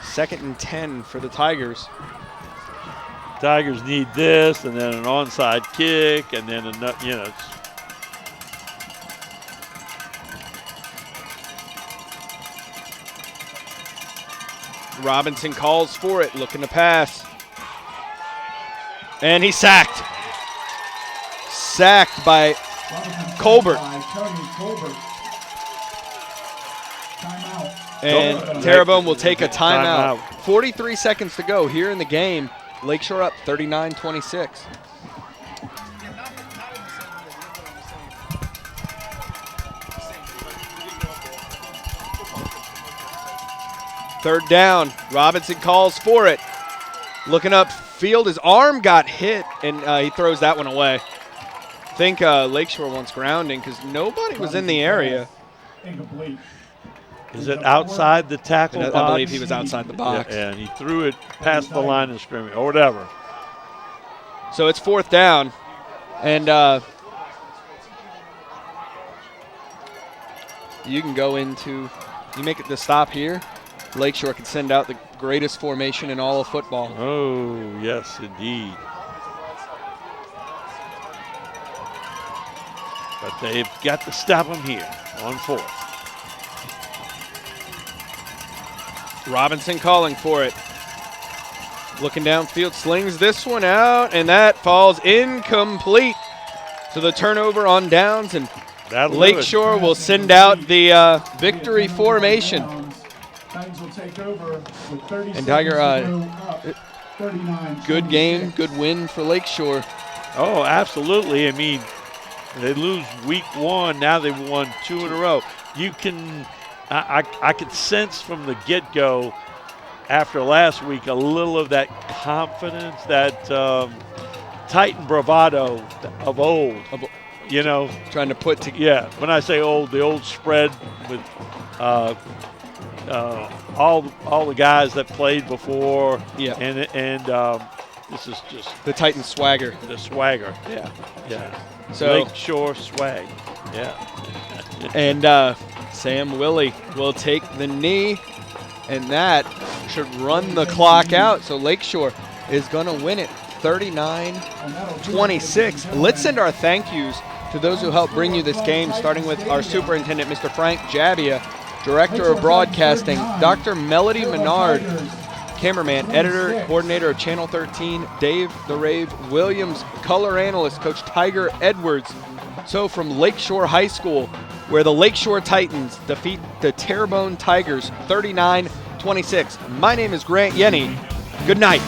2nd and 10 for the Tigers. Tigers need this, and then an onside kick, and then another, Robinson calls for it, looking to pass. And he's sacked. Sacked by Colbert. And Terrebonne will take a timeout. 43 seconds to go here in the game. Lakeshore up 39-26. Third down. Robinson calls for it. Looking upfield, his arm got hit, and he throws that one away. I think Lakeshore wants grounding because nobody was in the area. Incomplete. Is it outside the tackle box? I believe he was outside the box. Yeah, and he threw it past the line of scrimmage or whatever. So it's 4th down. And you can go into, you make it the stop here. Lakeshore could send out the greatest formation in all of football. Oh, yes, indeed. But they've got to stop him here on 4th. Robinson calling for it. Looking downfield, slings this one out, and that falls incomplete. So the turnover on downs, and Lakeshore will send out the victory formation. And Tiger, good game, good win for Lakeshore. Oh, absolutely. I mean, they lose week 1, now they've won 2 in a row. You can, I could sense from the get-go after last week a little of that confidence, that Titan bravado of old, you know. Trying to put together. Yeah, when I say old, the old spread with all the guys that played before. Yeah. And this is just the Titan swagger. The swagger. Yeah. Yeah. So Lakeshore swag. Yeah. And Sam Willie will take the knee, and that should run the clock out. So Lakeshore is going to win it 39-26. Let's send our thank yous to those who helped bring you this game, starting with our superintendent, Mr. Frank Jabbia, director of broadcasting, Dr. Melody Menard, cameraman, editor, coordinator of Channel 13, Dave the Rave Williams, color analyst, Coach Tiger Edwards. So from Lakeshore High School, where the Lakeshore Titans defeat the Terrebonne Tigers 39-26. My name is Grant Yenny. Good night.